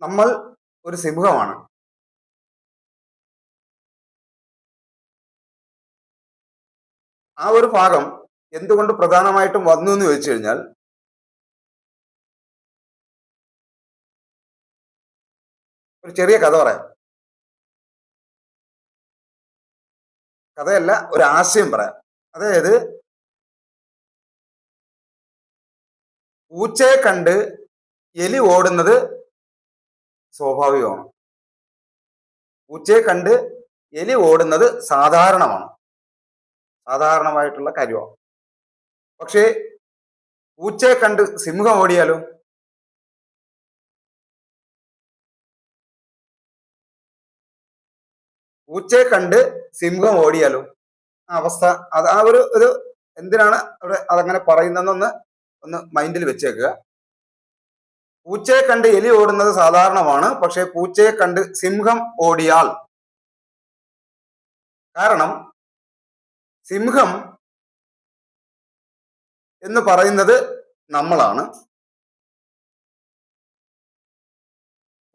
നമ്മൾ ഒരു സിംഹമാണ്. ആ ഒരു ഭാഗം എന്തുകൊണ്ട് പ്രധാനമായിട്ടും വന്നു എന്ന് ചോദിച്ചു കഴിഞ്ഞാൽ, ഒരു ചെറിയ കഥ പറയാം. കഥയല്ല, ഒരു ആശയം പറയാം. അതായത്, പൂച്ചയെ കണ്ട് എലി ഓടുന്നത് സ്വാഭാവികമാണ്. പൂച്ചയെ കണ്ട് എലി ഓടുന്നത് സാധാരണമായിട്ടുള്ള കാര്യമാണ്. പക്ഷേ പൂച്ചയെ കണ്ട് സിംഹം ഓടിയാലോ? പൂച്ചയെ കണ്ട് സിംഹം ഓടിയാലോ? അവസ്ഥ അത് ആ ഒരു എന്തിനാണ് അവിടെ അതങ്ങനെ പറയുന്നതെന്നൊന്ന് മൈൻഡിൽ വെച്ചേക്കുക. പൂച്ചയെ കണ്ട് എലി ഓടുന്നത് സാധാരണമാണ്, പക്ഷെ പൂച്ചയെ കണ്ട് സിംഹം ഓടിയാൽ, കാരണം സിംഹം എന്ന് പറയുന്നത് നമ്മളാണ്,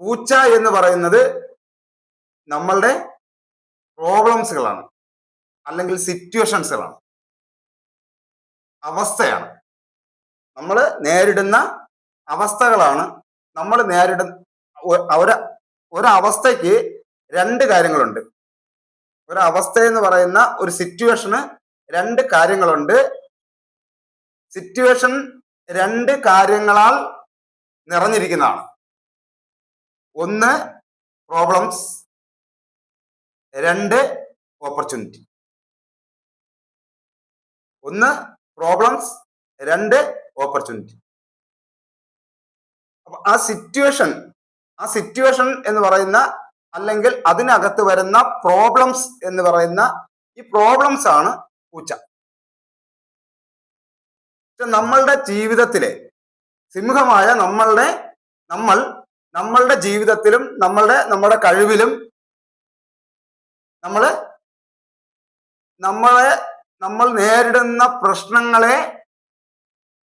പൂച്ച എന്ന് പറയുന്നത് നമ്മളുടെ പ്രോബ്ലംസുകളാണ്, അല്ലെങ്കിൽ സിറ്റുവേഷൻസുകളാണ്, അവസ്ഥയാണ്. നമ്മൾ നേരിടുന്ന അവസ്ഥകളാണ്. നമ്മൾ നേരിടുന്ന ഒരവസ്ഥയ്ക്ക് രണ്ട് കാര്യങ്ങളുണ്ട്. ഒരവസ്ഥ എന്ന് പറയുന്ന ഒരു സിറ്റുവേഷന് രണ്ട് കാര്യങ്ങളുണ്ട്. സിറ്റുവേഷൻ രണ്ട് കാര്യങ്ങളാൽ നിറഞ്ഞിരിക്കുന്നതാണ്. ഒന്ന് പ്രോബ്ലംസ്, രണ്ട് ഓപ്പർച്യൂണിറ്റി. ഒന്ന് പ്രോബ്ലംസ്, രണ്ട് ഓപ്പർച്യൂണിറ്റി. അപ്പൊ ആ സിറ്റുവേഷൻ എന്ന് പറയുന്ന, അല്ലെങ്കിൽ അതിനകത്ത് വരുന്ന പ്രോബ്ലംസ് എന്ന് പറയുന്ന ഈ പ്രോബ്ലംസ് ആണ് പൂച്ച. നമ്മളുടെ ജീവിതത്തിലെ സിംഹമായ നമ്മളുടെ ജീവിതത്തിലും നമ്മുടെ കഴിവിലും നമ്മൾ നേരിടുന്ന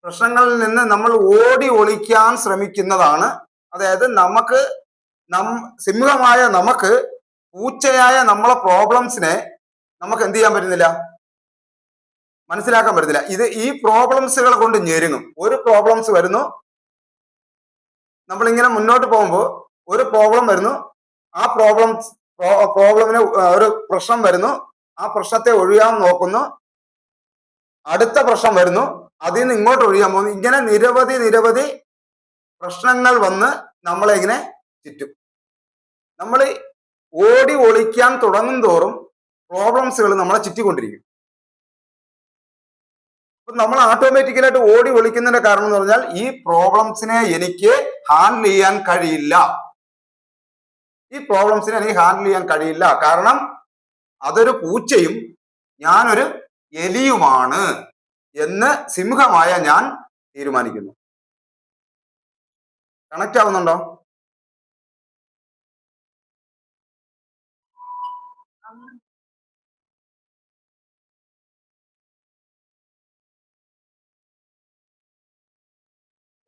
പ്രശ്നങ്ങളിൽ നിന്ന് നമ്മൾ ഓടി ഒളിക്കാൻ ശ്രമിക്കുന്നതാണ്. അതായത് സിംഹമായ നമുക്ക് പൂച്ചയായ നമ്മളെ പ്രോബ്ലംസിനെ നമുക്ക് എന്ത് ചെയ്യാൻ പറ്റുന്നില്ല, മനസ്സിലാക്കാൻ പറ്റുന്നില്ല. ഈ പ്രോബ്ലംസുകൾ കൊണ്ട് ഞെരുങ്ങും. ഒരു പ്രോബ്ലംസ് വരുന്നു, നമ്മളിങ്ങനെ മുന്നോട്ട് പോകുമ്പോൾ ഒരു പ്രോബ്ലം വരുന്നു, ആ പ്രോബ്ലമിന് ഒരു പ്രശ്നം വരുന്നു, ആ പ്രശ്നത്തെ ഒഴിയാൻ നോക്കുന്നു, അടുത്ത പ്രശ്നം വരുന്നു, അതിൽ നിന്ന് ഇങ്ങോട്ട് ഒഴിയാൻ പോകുന്നു. ഇങ്ങനെ നിരവധി പ്രശ്നങ്ങൾ വന്ന് നമ്മളെ ഇങ്ങനെ ചുറ്റും. നമ്മൾ ഓടി ഒളിക്കാൻ തുടങ്ങും തോറും പ്രോബ്ലംസുകൾ നമ്മളെ ചുറ്റിക്കൊണ്ടിരിക്കും. നമ്മൾ ഓട്ടോമാറ്റിക്കലായിട്ട് ഓടി ഒളിക്കുന്നതിന്റെ കാരണം എന്ന് പറഞ്ഞാൽ, ഈ പ്രോബ്ലംസിനെ എനിക്ക് ഹാൻഡിൽ ചെയ്യാൻ കഴിയില്ല. കാരണം അതൊരു പൂച്ചയും ഞാനൊരു എലിയുമാണ് എന്ന് സിംഹമായ ഞാൻ തീരുമാനിക്കുന്നു. കണക്ട് ആവുന്നുണ്ടോ?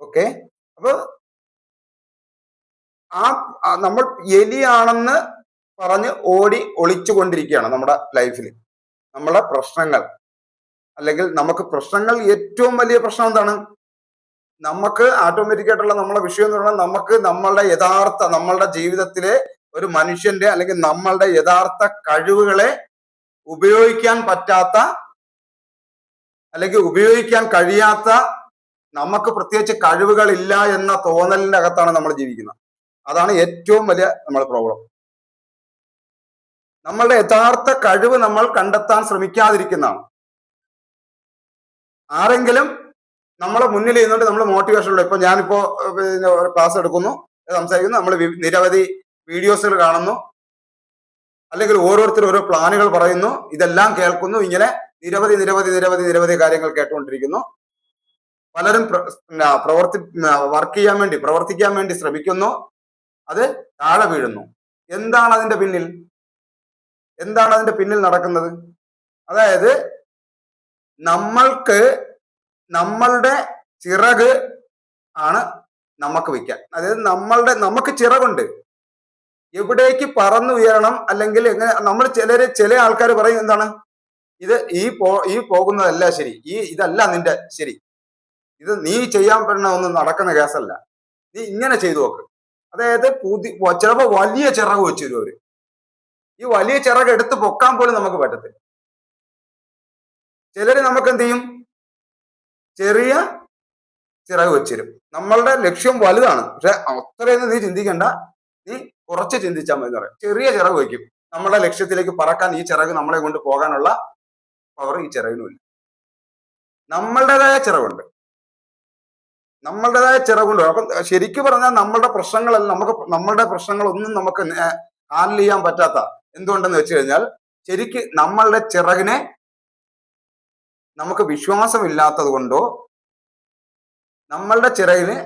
ഓക്കെ. അപ്പൊ നമ്മൾ എലിയാണെന്ന് പറഞ്ഞ് ഓടി ഒളിച്ചുകൊണ്ടിരിക്കുകയാണ് നമ്മുടെ ലൈഫിൽ. നമ്മളെ പ്രശ്നങ്ങൾ, അല്ലെങ്കിൽ നമുക്ക് പ്രശ്നങ്ങൾ, ഏറ്റവും വലിയ പ്രശ്നം എന്താണ്? നമുക്ക് ഓട്ടോമാറ്റിക് ആയിട്ടുള്ള നമ്മളെ വിഷയം എന്ന് പറഞ്ഞാൽ, നമുക്ക് നമ്മളുടെ ജീവിതത്തിലെ ഒരു മനുഷ്യന്റെ, അല്ലെങ്കിൽ നമ്മളുടെ യഥാർത്ഥ കഴിവുകളെ ഉപയോഗിക്കാൻ പറ്റാത്ത, അല്ലെങ്കിൽ ഉപയോഗിക്കാൻ കഴിയാത്ത, നമുക്ക് പ്രത്യേകിച്ച് കഴിവുകൾ ഇല്ല എന്ന തോന്നലിന്റെ അകത്താണ് നമ്മൾ ജീവിക്കുന്നത്. അതാണ് ഏറ്റവും വലിയ നമ്മളെ പ്രോബ്ലം. നമ്മളുടെ യഥാർത്ഥ കഴിവ് നമ്മൾ കണ്ടെത്താൻ ശ്രമിക്കാതിരിക്കുന്നതാണ്. ആരെങ്കിലും നമ്മളെ മുന്നിൽ ചെയ്യുന്നുണ്ട്, നമ്മൾ മോട്ടിവേഷനുള്ള, ഇപ്പൊ ഞാനിപ്പോ ക്ലാസ് എടുക്കുന്നു, സംസാരിക്കുന്നു, നമ്മൾ നിരവധി വീഡിയോസുകൾ കാണുന്നു, അല്ലെങ്കിൽ ഓരോരുത്തരും ഓരോ പ്ലാനുകൾ പറയുന്നു, ഇതെല്ലാം കേൾക്കുന്നു, ഇങ്ങനെ നിരവധി കാര്യങ്ങൾ കേട്ടുകൊണ്ടിരിക്കുന്നു. പലരും പ്രവർത്തിക്കാൻ വേണ്ടി ശ്രമിക്കുന്നു, അത് താഴെ വീഴുന്നു. എന്താണ് അതിന്റെ പിന്നിൽ നടക്കുന്നത്? അതായത്, നമ്മളുടെ ചിറക് ആണ് നമുക്ക് വയ്ക്കാം. അതായത് നമുക്ക് ചിറകുണ്ട്, എവിടേക്ക് പറന്നുയരണം, അല്ലെങ്കിൽ എങ്ങനെ നമ്മൾ ചില ആൾക്കാർ പറയും എന്താണ്, ഇത് ഈ പോകുന്നതല്ല ശരി, ഇതല്ല നിന്റെ ശരി, ഇത് നീ ചെയ്യാൻ പറ്റുന്ന ഒന്നും നടക്കുന്ന കേസല്ല, നീ ഇങ്ങനെ ചെയ്തു നോക്ക്. അതായത് ചിലപ്പോ വലിയ ചിറക് വെച്ചു തരും അവര്. ഈ വലിയ ചിറക് എടുത്ത് പൊക്കാൻ പോലും നമുക്ക് പറ്റത്തില്ല. ചിലര് നമുക്ക് എന്ത് ചെയ്യും, ചെറിയ ചിറക് വെച്ചിരും. നമ്മളുടെ ലക്ഷ്യം വലുതാണ്, പക്ഷെ അത്രയൊന്നും നീ ചിന്തിക്കണ്ട, നീ കുറച്ച് ചിന്തിച്ചാൽ മതി എന്ന് പറയും. ചെറിയ ചിറക് വയ്ക്കും. നമ്മുടെ ലക്ഷ്യത്തിലേക്ക് പറക്കാൻ ഈ ചിറക് നമ്മളെ കൊണ്ട് പോകാനുള്ള പവർ ഈ ചിറകിനുമില്ല. നമ്മളുടേതായ ചിറകുണ്ട്, നമ്മളുടേതായ ചിറകുണ്ട്. അപ്പൊ ശരിക്കും പറഞ്ഞാൽ നമ്മളുടെ പ്രശ്നങ്ങളല്ല, നമ്മളുടെ പ്രശ്നങ്ങളൊന്നും നമുക്ക് ഹാൻഡിൽ ചെയ്യാൻ പറ്റാത്ത എന്തുകൊണ്ടെന്ന് വെച്ച് കഴിഞ്ഞാൽ, ശരിക്ക് നമ്മളുടെ ചിറകിനെ നമുക്ക് വിശ്വാസമില്ലാത്തത് കൊണ്ടോ, നമ്മളുടെ ചിറകിനെ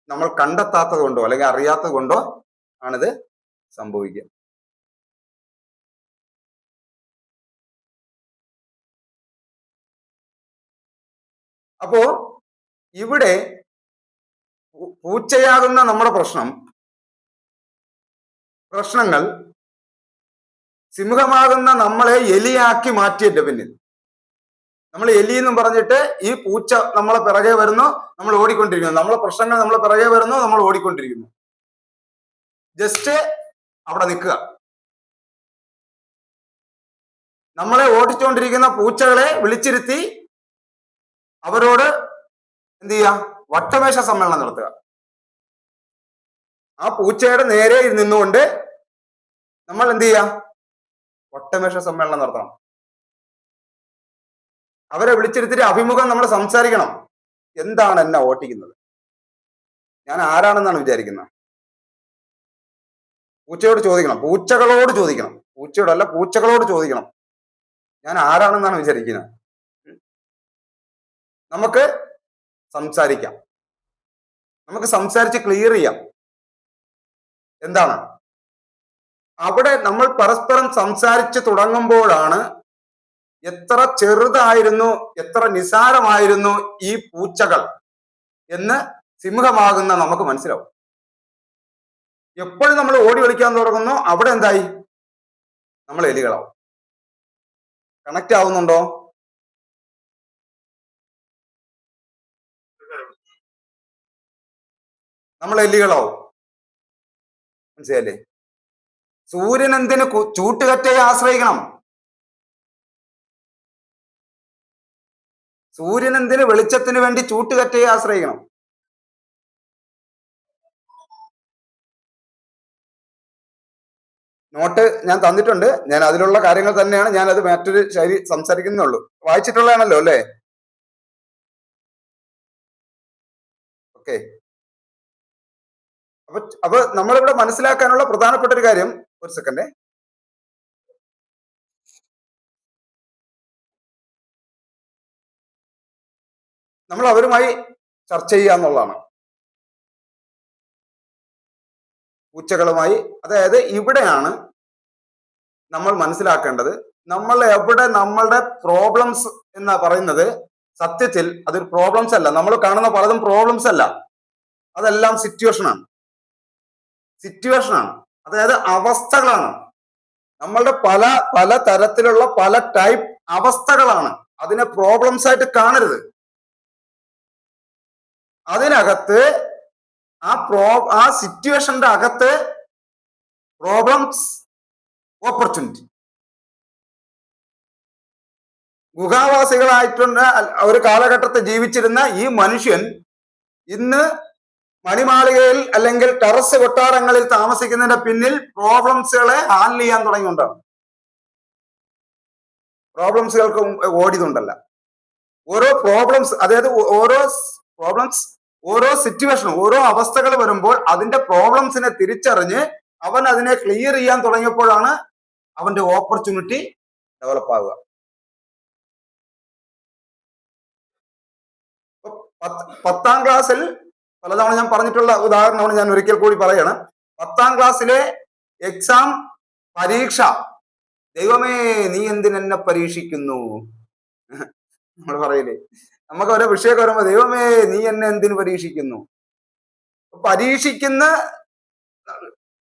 നമ്മൾ കണ്ടെത്താത്തത് കൊണ്ടോ അല്ലെങ്കിൽ അറിയാത്തത് കൊണ്ടോ ആണിത് സംഭവിക്കുക. അപ്പോ ഇവിടെ പൂച്ചയാകുന്ന നമ്മുടെ പ്രശ്നങ്ങൾ സിംഹമാകുന്ന നമ്മളെ എലിയാക്കി മാറ്റിയിട്ട് പിന്നിൽ നമ്മൾ എലി എന്നും പറഞ്ഞിട്ട് ഈ പൂച്ച നമ്മളെ പിറകെ വരുന്നു, നമ്മൾ ഓടിക്കൊണ്ടിരിക്കുന്നു. നമ്മളെ പ്രശ്നങ്ങൾ നമ്മളെ പിറകെ വരുന്നു, നമ്മൾ ഓടിക്കൊണ്ടിരിക്കുന്നു. ജസ്റ്റ് അവിടെ നിൽക്കുക. നമ്മളെ ഓടിച്ചുകൊണ്ടിരിക്കുന്ന പൂച്ചകളെ വിളിച്ചിരുത്തി അവരോട് എന്ത് ചെയ്യുക, വട്ടമേശ സമ്മേളനം നടത്തുക. ആ പൂച്ചയുടെ നേരെ നിന്നുകൊണ്ട് നമ്മൾ എന്ത് ചെയ്യുക, വട്ടമേശ സമ്മേളനം നടത്തണം. അവരെ വിളിച്ചിരുത്തിട്ട് അഭിമുഖം നമ്മൾ സംസാരിക്കണം. എന്താണ് എന്നെ ഓട്ടിക്കുന്നത്, ഞാൻ ആരാണെന്നാണ് വിചാരിക്കുന്നത്? പൂച്ചയോട് ചോദിക്കണം, പൂച്ചകളോട് ചോദിക്കണം, പൂച്ചയോടല്ല പൂച്ചകളോട് ചോദിക്കണം, ഞാൻ ആരാണെന്നാണ് വിചാരിക്കുന്നത്. നമുക്ക് സംസാരിക്കാം, നമുക്ക് സംസാരിച്ച് ക്ലിയർ ചെയ്യാം. എന്താണ് അവിടെ നമ്മൾ പരസ്പരം സംസാരിച്ച് തുടങ്ങുമ്പോഴാണ് എത്ര ചെറുതായിരുന്നു, എത്ര നിസാരമായിരുന്നു ഈ പൂച്ചകൾ എന്ന് സിംഹമാകുന്ന നമുക്ക് മനസ്സിലാവും. എപ്പോഴും നമ്മൾ ഓടി കളിക്കാൻ തുടങ്ങുന്നു, അവിടെ എന്തായി, നമ്മൾ എലികളാവും. കണക്ട് ആവുന്നുണ്ടോ? നമ്മൾ എലികളാവും. മനസ്സിലല്ലേ? സൂര്യൻ എന്തിന് ചൂട്ടുകറ്റയെ ആശ്രയിക്കണം? സൂര്യൻ എന്തിന് വെളിച്ചത്തിന് വേണ്ടി ചൂട്ടുകറ്റയെ ആശ്രയിക്കണം? നോട്ട് ഞാൻ തന്നിട്ടുണ്ട്, ഞാൻ അതിലുള്ള കാര്യങ്ങൾ തന്നെയാണ് ഞാൻ അത് മറ്റൊരു ശൈലി സംസാരിക്കുന്നുള്ളൂ. വായിച്ചിട്ടുള്ളതാണല്ലോ അല്ലേ? ഓക്കെ. അപ്പൊ നമ്മളിവിടെ മനസ്സിലാക്കാനുള്ള പ്രധാനപ്പെട്ട ഒരു കാര്യം, ഒരു സെക്കൻഡ്, നമ്മൾ അവരുമായി ചർച്ച ചെയ്യുക എന്നുള്ളതാണ്. പൂച്ചകളുമായി. അതായത് ഇവിടെയാണ് നമ്മൾ മനസ്സിലാക്കേണ്ടത്, നമ്മൾ എവിടെ നമ്മളുടെ പ്രോബ്ലംസ് എന്ന് പറയുന്നത് സത്യത്തിൽ അതൊരു പ്രോബ്ലംസ് അല്ല. നമ്മൾ കാണുന്ന പലതും പ്രോബ്ലംസ് അല്ല, അതെല്ലാം സിറ്റുവേഷനാണ്. അതായത് അവസ്ഥകളാണ്. നമ്മളുടെ പല തരത്തിലുള്ള പല ടൈപ്പ് അവസ്ഥകളാണ്. അതിനെ പ്രോബ്ലംസ് ആയിട്ട് കാണരുത്. അതിനകത്ത് ആ സിറ്റുവേഷന്റെ അകത്ത് പ്രോബ്ലംസ്, ഓപ്പർച്യൂണിറ്റി. ഗുഹാവാസികളായിട്ടുണ്ട് ഒരു കാലഘട്ടത്തിൽ ജീവിച്ചിരുന്ന ഈ മനുഷ്യൻ ഇന്ന് മണിമാളികയിൽ അല്ലെങ്കിൽ ടെറസ് കൊട്ടാരങ്ങളിൽ താമസിക്കുന്നതിന്റെ പിന്നിൽ പ്രോബ്ലംസുകളെ ഹാൻഡിൽ ചെയ്യാൻ തുടങ്ങിക്കൊണ്ടാണ്. പ്രോബ്ലംസുകൾക്ക് ഓടിയതുണ്ടല്ല. ഓരോ പ്രോബ്ലംസ്, അതായത് ഓരോ സിറ്റുവേഷനും, ഓരോ അവസ്ഥകൾ വരുമ്പോൾ അതിന്റെ പ്രോബ്ലംസിനെ തിരിച്ചറിഞ്ഞ് അവൻ അതിനെ ക്ലിയർ ചെയ്യാൻ തുടങ്ങിയപ്പോഴാണ് അവന്റെ ഓപ്പർച്യൂണിറ്റി ഡെവലപ്പ് ആവുക. 10ാം ക്ലാസ്സിൽ പലതവണ ഞാൻ പറഞ്ഞിട്ടുള്ള ഉദാഹരണമാണ്, ഞാൻ ഒരിക്കൽ കൂടി പറയണം. 10ാം ക്ലാസ്സിലെ എക്സാം പരീക്ഷ, ദൈവമേ നീ എന്തിനെന്നെ പരീക്ഷിക്കുന്നു നമ്മൾ പറയില്ലേ, നമുക്ക് ഓരോ വിഷയമൊക്കെ വരുമ്പോ ദൈവമേ നീ എന്നെ എന്തിനു പരീക്ഷിക്കുന്നു. പരീക്ഷിക്കുന്ന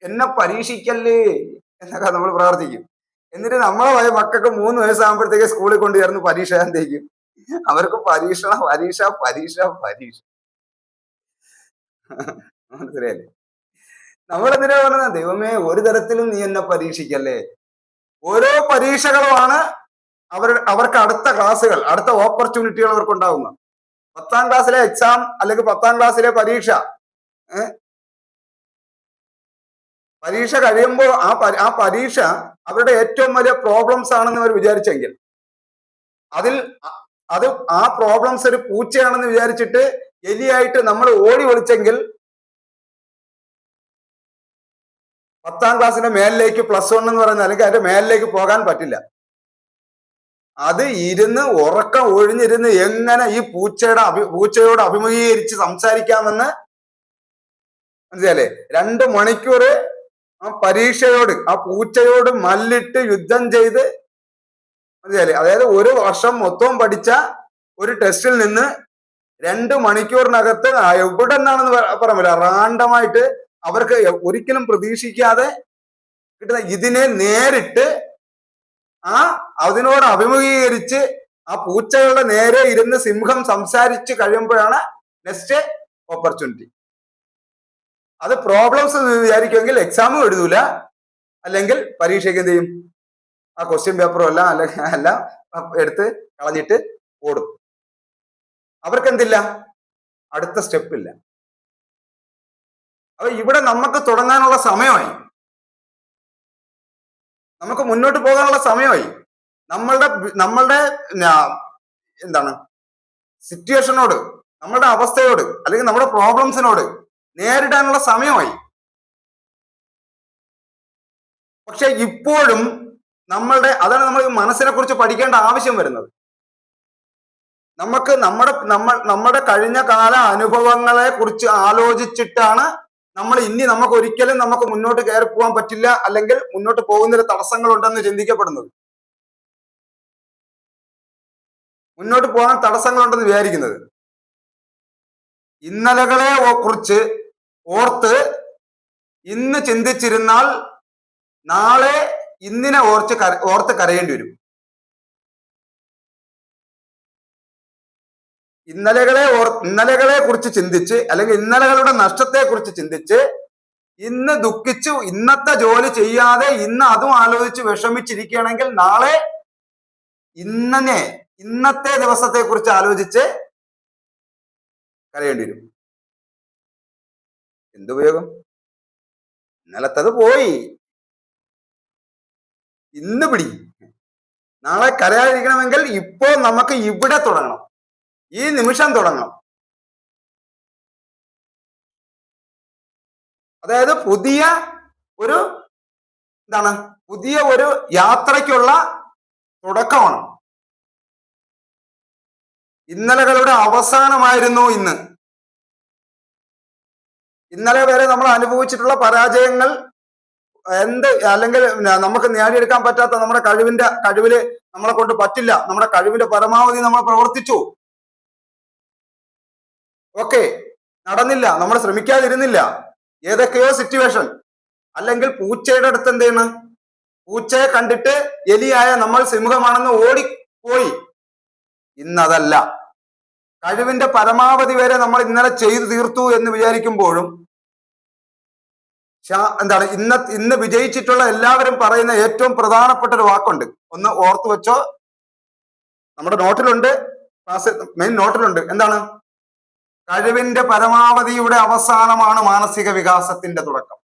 എന്നെ പരീക്ഷിക്കല്ലേ എന്നൊക്കെ നമ്മൾ പ്രാർത്ഥിക്കും. എന്നിട്ട് നമ്മളെ മക്കൾക്ക് 3 വയസ്സാകുമ്പോഴത്തേക്ക് സ്കൂളിൽ കൊണ്ടുചേർന്ന് പരീക്ഷ എന്തേക്കും, അവർക്ക് പരീക്ഷ പരീക്ഷ പരീക്ഷ പരീക്ഷ. മനസ്സിലായില്ലേ? നമ്മളെന്തിനാ പറഞ്ഞത്? ദൈവമേ, ഒരു തരത്തിലും നീ എന്നെ പരീക്ഷിക്കല്ലേ. ഓരോ പരീക്ഷകളുമാണ് അവർക്ക് അടുത്ത ക്ലാസ്സുകൾ, അടുത്ത ഓപ്പർച്യൂണിറ്റികൾ അവർക്ക് ഉണ്ടാവുന്നത്. 10ാം ക്ലാസ്സിലെ എക്സാം അല്ലെങ്കിൽ 10ാം ക്ലാസ്സിലെ പരീക്ഷ, പരീക്ഷ കഴിയുമ്പോൾ ആ പരീക്ഷ അവരുടെ ഏറ്റവും വലിയ പ്രോബ്ലംസ് ആണെന്ന് അവർ വിചാരിച്ചെങ്കിൽ, അതിൽ അത് ആ പ്രോബ്ലംസ് ഒരു പൂച്ചയാണെന്ന് വിചാരിച്ചിട്ട് എലിയായിട്ട് നമ്മൾ ഓടി ഒളിച്ചെങ്കിൽ 10ാം ക്ലാസ്സിന്റെ മേലിലേക്ക് +1 എന്ന് പറയുന്ന, അല്ലെങ്കിൽ അതിന്റെ മേലിലേക്ക് പോകാൻ പറ്റില്ല. അത് ഇരുന്ന് ഉറക്കം ഒഴിഞ്ഞിരുന്ന് എങ്ങനെ ഈ പൂച്ചയോട് അഭിമുഖീകരിച്ച് സംസാരിക്കാമെന്ന് മനസ്സിലല്ലേ. 2 മണിക്കൂർ ആ പരീക്ഷയോട്, ആ പൂച്ചയോട് മല്ലിട്ട് യുദ്ധം ചെയ്ത്, മനസ്സിലല്ലേ. അതായത് 1 വർഷം മൊത്തം പഠിച്ച ഒരു ടെസ്റ്റിൽ നിന്ന് 2 മണിക്കൂറിനകത്ത് എവിടെ നിന്നാണെന്ന് പറയാൻ റാണ്ടമായിട്ട് അവർക്ക് ഒരിക്കലും പ്രതീക്ഷിക്കാതെ കിട്ടുന്ന ഇതിനെ നേരിട്ട് അതിനോട് അഭിമുഖീകരിച്ച് ആ പൂച്ചകളുടെ നേരെ ഇരുന്ന് സിംഹം സംസാരിച്ച് കഴിയുമ്പോഴാണ് നെക്സ്റ്റ് ഓപ്പർച്യൂണിറ്റി. അത് പ്രോബ്ലംസ് വിചാരിക്കുമെങ്കിൽ എക്സാമും എഴുതൂല, അല്ലെങ്കിൽ പരീക്ഷയ്ക്ക് എന്ത് ചെയ്യും, ആ ക്വസ്റ്റ്യൻ പേപ്പറും എല്ലാം എടുത്ത് കളഞ്ഞിട്ട് ഓടും. അവർക്ക് എന്തില്ല, അടുത്ത സ്റ്റെപ്പ് ഇല്ല. അപ്പൊ ഇവിടെ നമുക്ക് തുടങ്ങാനുള്ള സമയമായി, നമുക്ക് മുന്നോട്ട് പോകാനുള്ള സമയമായി. നമ്മളുടെ എന്താണ് സിറ്റുവേഷനോട്, നമ്മളുടെ അവസ്ഥയോട്, അല്ലെങ്കിൽ നമ്മുടെ പ്രോബ്ലംസിനോട് നേരിടാനുള്ള സമയമായി. പക്ഷെ ഇപ്പോഴും അതാണ് നമ്മൾ മനസ്സിനെ കുറിച്ച് പഠിക്കേണ്ട ആവശ്യം വരുന്നത്. നമുക്ക് നമ്മുടെ കഴിഞ്ഞ കാല അനുഭവങ്ങളെ കുറിച്ച് ആലോചിച്ചിട്ടാണ് നമുക്ക് ഒരിക്കലും മുന്നോട്ട് കയറി പോകാൻ പറ്റില്ല, അല്ലെങ്കിൽ മുന്നോട്ട് പോകുന്നതിൽ തടസ്സങ്ങൾ ഉണ്ടെന്ന് ചിന്തിക്കപ്പെടുന്നത്, മുന്നോട്ട് പോകാൻ തടസ്സങ്ങളുണ്ടെന്ന് വിചാരിക്കുന്നത്. ഇന്നലകളെ കുറിച്ച് ഓർത്ത് ഇന്ന് ചിന്തിച്ചിരുന്നാൽ നാളെ ഇന്നിനെ ഓർത്ത് കരയേണ്ടി വരും. ഇന്നലകളെ കുറിച്ച് ചിന്തിച്ച്, അല്ലെങ്കിൽ ഇന്നലകളുടെ നഷ്ടത്തെ കുറിച്ച് ചിന്തിച്ച് ഇന്ന് ദുഃഖിച്ചു ഇന്നത്തെ ജോലി ചെയ്യാതെ ഇന്ന് അതും ആലോചിച്ച് വിഷമിച്ചിരിക്കുകയാണെങ്കിൽ നാളെ ഇന്നത്തെ ദിവസത്തെ കുറിച്ച് ആലോചിച്ച് കരയേണ്ടി വരും. എന്തുപയോഗം? ഇന്നലത്തത് പോയി, ഇന്ന് പിടി. നാളെ കരയാതിരിക്കണമെങ്കിൽ ഇപ്പോ നമുക്ക് ഇവിടെ തുടങ്ങണം, ഈ നിമിഷം തുടങ്ങണം. അതായത് പുതിയ ഒരു യാത്രയ്ക്കുള്ള തുടക്കമാണ്. ഇന്നലകളുടെ അവസാനമായിരുന്നു ഇന്ന്. ഇന്നലെ വരെ നമ്മൾ അനുഭവിച്ചിട്ടുള്ള പരാജയങ്ങൾ അല്ലെങ്കിൽ നമുക്ക് നേടിയെടുക്കാൻ പറ്റാത്ത നമ്മുടെ കഴിവില് നമ്മളെ കൊണ്ട് പറ്റില്ല, നമ്മുടെ കഴിവിന്റെ പരമാവധി നമ്മൾ പ്രവർത്തിച്ചു, ഓക്കെ, നടന്നില്ല, നമ്മൾ ശ്രമിക്കാതിരുന്നില്ല, ഏതൊക്കെയോ സിറ്റുവേഷൻ, അല്ലെങ്കിൽ പൂച്ചയുടെ അടുത്ത് എന്താണ്, പൂച്ചയെ കണ്ടിട്ട് എലിയായ നമ്മൾ സിംഹമാണെന്ന് ഓടിപ്പോയി. ഇന്നതല്ല, കഴിവിന്റെ പരമാവധി വരെ നമ്മൾ ഇന്നലെ ചെയ്തു തീർത്തു എന്ന് വിചാരിക്കുമ്പോഴും ഇന്ന് വിജയിച്ചിട്ടുള്ള എല്ലാവരും പറയുന്ന ഏറ്റവും പ്രധാനപ്പെട്ട ഒരു വാക്കുണ്ട്, ഒന്ന് ഓർത്തു വെച്ചോ, നമ്മുടെ നോട്ടിലുണ്ട്, ക്ലാസ് മെയിൻ നോട്ടിലുണ്ട്. എന്താണ്? കഴിവിന്റെ പരമാവധിയുടെ അവസാനമാണ് മാനസിക വികാസത്തിന്റെ തുടക്കം.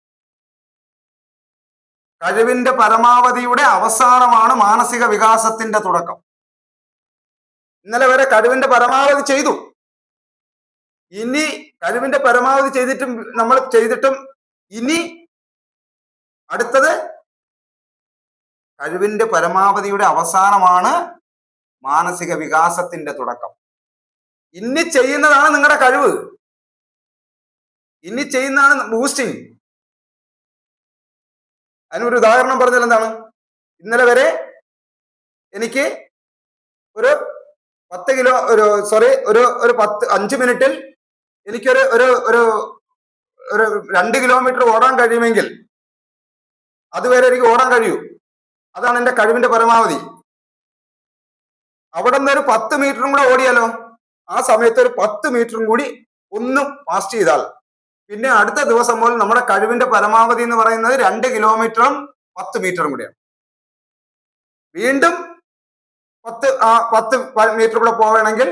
കഴിവിന്റെ പരമാവധിയുടെ അവസാനമാണ് മാനസിക വികാസത്തിന്റെ തുടക്കം. ഇന്നലെ വരെ കഴിവിന്റെ പരമാവധി ചെയ്തു, ഇനി കഴിവിന്റെ പരമാവധി ചെയ്തിട്ടും ഇനി അടുത്തത് കഴിവിന്റെ പരമാവധിയുടെ അവസാനമാണ് മാനസിക വികാസത്തിന്റെ തുടക്കം. ഇനി ചെയ്യുന്നതാണ് നിങ്ങളുടെ കഴിവ്, ഇനി ചെയ്യുന്നതാണ് ബൂസ്റ്റിംഗ്. അതിനൊരു ഉദാഹരണം പറഞ്ഞാൽ എന്താണ്? ഇന്നലെ വരെ എനിക്ക് ഒരു 5 മിനിറ്റിൽ എനിക്കൊരു ഒരു 2 കിലോമീറ്റർ ഓടാൻ കഴിയുമെങ്കിൽ അതുവരെ എനിക്ക് ഓടാൻ കഴിയൂ. അതാണ് എന്റെ കഴിവിന്റെ പരമാവധി. അവിടെ നിന്ന് ഒരു 10 മീറ്ററും കൂടെ ഓടിയാലോ, ആ സമയത്ത് ഒരു 10 മീറ്ററും കൂടി ഒന്നും ഫാസ്റ്റ് ചെയ്താൽ പിന്നെ അടുത്ത ദിവസം മുതൽ നമ്മുടെ കഴിവിന്റെ പരമാവധി എന്ന് പറയുന്നത് 2 കിലോമീറ്ററും 10 മീറ്ററും കൂടിയാണ്. വീണ്ടും 10 മീറ്റർ കൂടെ പോവുകയാണെങ്കിൽ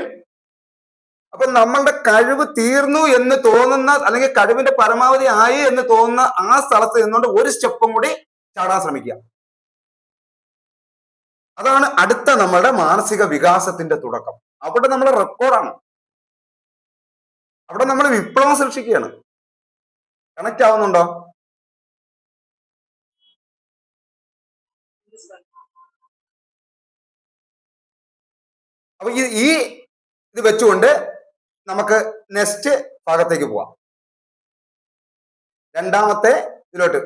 അപ്പൊ നമ്മളുടെ കഴിവ് തീർന്നു എന്ന് തോന്നുന്ന, അല്ലെങ്കിൽ കഴിവിന്റെ പരമാവധി ആയി എന്ന് തോന്നുന്ന ആ സ്ഥലത്ത് നിന്നുകൊണ്ട് ഒരു സ്റ്റെപ്പും കൂടി ചാടാൻ ശ്രമിക്കുക. അതാണ് അടുത്ത നമ്മളുടെ മാനസിക വികാസത്തിന്റെ തുടക്കം. അവിടെ നമ്മൾ റെക്കോർഡാണ്, അവിടെ നമ്മൾ വിപ്ലവം സൃഷ്ടിക്കുകയാണ്. കണക്ട് ആവുന്നുണ്ടോ? അപ്പൊ ഈ ഇത് വെച്ചുകൊണ്ട് നമുക്ക് നെക്സ്റ്റ് ഭാഗത്തേക്ക് പോവാം. രണ്ടാമത്തെ ഇതിലോട്ട്,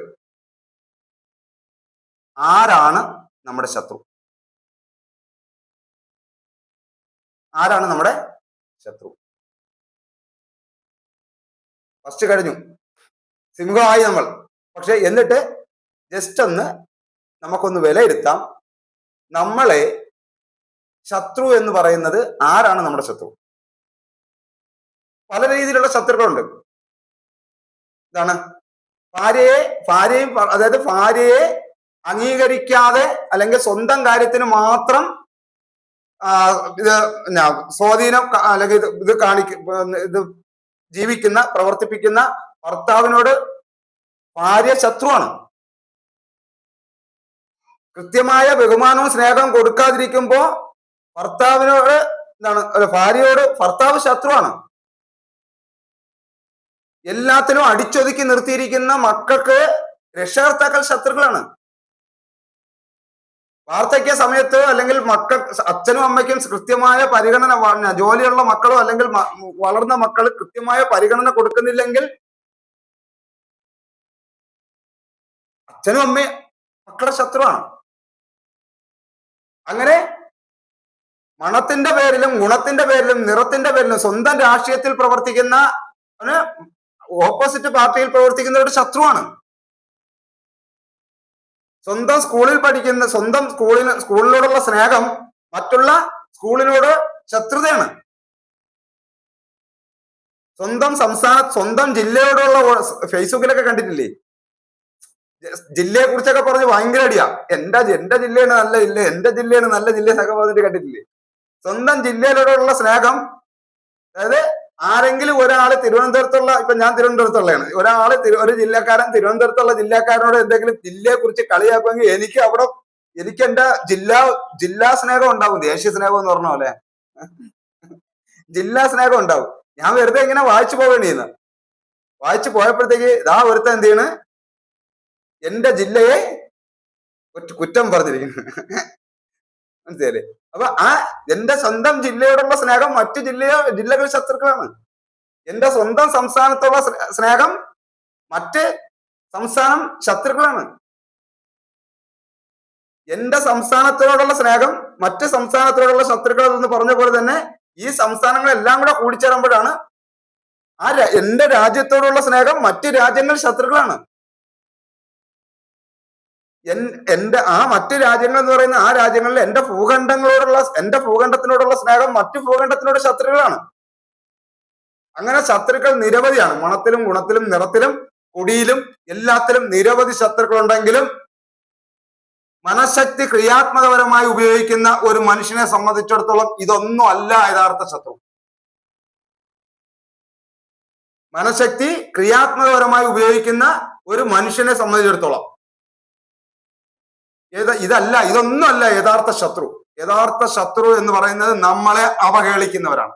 ആരാണ് നമ്മുടെ ശത്രു? ആരാണ് നമ്മുടെ ശത്രു? ഫസ്റ്റ് കഴിഞ്ഞു, സിംഹമായി നമ്മൾ. പക്ഷെ എന്നിട്ട് ജസ്റ്റ് ഒന്ന് നമുക്കൊന്ന് വിലയിരുത്താം, നമ്മളെ ശത്രു എന്ന് പറയുന്നത് ആരാണ് നമ്മുടെ ശത്രു? പല രീതിയിലുള്ള ശത്രുക്കളുണ്ട്. ഇതാണ് ഭാര്യയും അതായത് ഭാര്യയെ അംഗീകരിക്കാതെ അല്ലെങ്കിൽ സ്വന്തം കാര്യത്തിന് മാത്രം ഇത് സ്വാധീനം അല്ലെങ്കിൽ ഇത് ജീവിക്കുന്ന പ്രവർത്തിപ്പിക്കുന്ന ഭർത്താവിനോട് ഭാര്യ ശത്രുവാണ്. കൃത്യമായ ബഹുമാനവും സ്നേഹവും കൊടുക്കാതിരിക്കുമ്പോ ഭർത്താവിനോട് ഭാര്യയോട് ഭർത്താവ് ശത്രുവാണ്. എല്ലാത്തിനും അടിച്ചൊതുക്കി നിർത്തിയിരിക്കുന്ന മക്കൾക്ക് രക്ഷകർത്താക്കൾ ശത്രുക്കളാണ്. വാർദ്ധക്യ സമയത്ത് അല്ലെങ്കിൽ മക്കൾ, അച്ഛനും അമ്മയ്ക്കും കൃത്യമായ പരിഗണന, ജോലിയുള്ള മക്കളോ അല്ലെങ്കിൽ വളർന്ന മക്കൾ കൃത്യമായ പരിഗണന കൊടുക്കുന്നില്ലെങ്കിൽ അച്ഛനും അമ്മയും മക്കളുടെ ശത്രുവാണ്. അങ്ങനെ മണത്തിന്റെ പേരിലും ഗുണത്തിന്റെ പേരിലും നിറത്തിന്റെ പേരിലും സ്വന്തം രാഷ്ട്രീയത്തിൽ പ്രവർത്തിക്കുന്ന ഓപ്പോസിറ്റ് പാർട്ടിയിൽ പ്രവർത്തിക്കുന്നവരുടെ ശത്രുവാണ്. സ്വന്തം സ്കൂളിൽ പഠിക്കുന്ന, സ്വന്തം സ്കൂളിനോടുള്ള സ്നേഹം മറ്റുള്ള സ്കൂളിനോട് ശത്രുതയാണ്. സ്വന്തം ജില്ലയോടുള്ള ഫേസ്ബുക്കിലൊക്കെ കണ്ടിട്ടില്ലേ, ജില്ലയെ കുറിച്ചൊക്കെ പറഞ്ഞ് ഭയങ്കര അടിയാ. എന്റെ ജില്ലയാണ് നല്ല ജില്ല, എന്റെ ജില്ലയാണ് നല്ല ജില്ല എന്നൊക്കെ പറഞ്ഞിട്ട് കണ്ടിട്ടില്ലേ? സ്വന്തം ജില്ലയിലോടുള്ള സ്നേഹം, അതായത് ആരെങ്കിലും ഒരാള് തിരുവനന്തപുരത്തുള്ള, ഇപ്പൊ ഞാൻ തിരുവനന്തപുരത്തുള്ളതാണ്, ഒരു ജില്ലക്കാരൻ തിരുവനന്തപുരത്തുള്ള ജില്ലക്കാരനോട് എന്തെങ്കിലും ജില്ലയെ കുറിച്ച് കളിയാക്കുമെങ്കിൽ എനിക്ക് എന്റെ ജില്ലാ സ്നേഹം ഉണ്ടാവും, ദേശീയ സ്നേഹം എന്ന് പറഞ്ഞ പോലെ ജില്ലാ സ്നേഹം ഉണ്ടാവും. ഞാൻ വെറുതെ ഇങ്ങനെ വായിച്ചു പോവേണ്ടിന്ന്, വായിച്ചു പോയപ്പോഴത്തേക്ക് ഒരുത്തൻ എന്ത് ചെയ്യണ്, എന്റെ ജില്ലയെ കുറ്റം പറഞ്ഞിരിക്കുന്നു. മനസ്സിലായില്ലേ? അപ്പൊ എന്റെ സ്വന്തം ജില്ലയോടുള്ള സ്നേഹം മറ്റു ജില്ലകൾ ശത്രുക്കളാണ്. എന്റെ സ്വന്തം സംസ്ഥാനത്തുള്ള സ്നേഹം മറ്റ് സംസ്ഥാനം ശത്രുക്കളാണ്. എന്റെ സംസ്ഥാനത്തോടുള്ള സ്നേഹം മറ്റ് സംസ്ഥാനത്തോടുള്ള ശത്രുക്കൾ എന്ന് പറഞ്ഞ പോലെ തന്നെ ഈ സംസ്ഥാനങ്ങളെല്ലാം കൂടെ കൂടിച്ചേരുമ്പോഴാണ് എന്റെ രാജ്യത്തോടുള്ള സ്നേഹം മറ്റ് രാജ്യങ്ങൾ ശത്രുക്കളാണ്. എന്റെ മറ്റു രാജ്യങ്ങൾ എന്ന് പറയുന്ന ആ രാജ്യങ്ങളിൽ എന്റെ ഭൂഖണ്ഡത്തിനോടുള്ള സ്നേഹം മറ്റു ഭൂഖണ്ഡത്തിനോട് ശത്രുക്കളാണ്. അങ്ങനെ ശത്രുക്കൾ നിരവധിയാണ്. മണത്തിലും ഗുണത്തിലും നിറത്തിലും കുടിയിലും എല്ലാത്തിലും നിരവധി ശത്രുക്കൾ ഉണ്ടെങ്കിലും മനഃശക്തി ക്രിയാത്മകപരമായി ഉപയോഗിക്കുന്ന ഒരു മനുഷ്യനെ സംബന്ധിച്ചിടത്തോളം ഇതൊന്നും അല്ല യഥാർത്ഥ ശത്രു. മനഃശക്തി ക്രിയാത്മകപരമായി ഉപയോഗിക്കുന്ന ഒരു മനുഷ്യനെ സംബന്ധിച്ചിടത്തോളം ഇതൊന്നുമല്ല യഥാർത്ഥ ശത്രു. യഥാർത്ഥ ശത്രു എന്ന് പറയുന്നത് നമ്മളെ അവഹേളിക്കുന്നവരാണ്.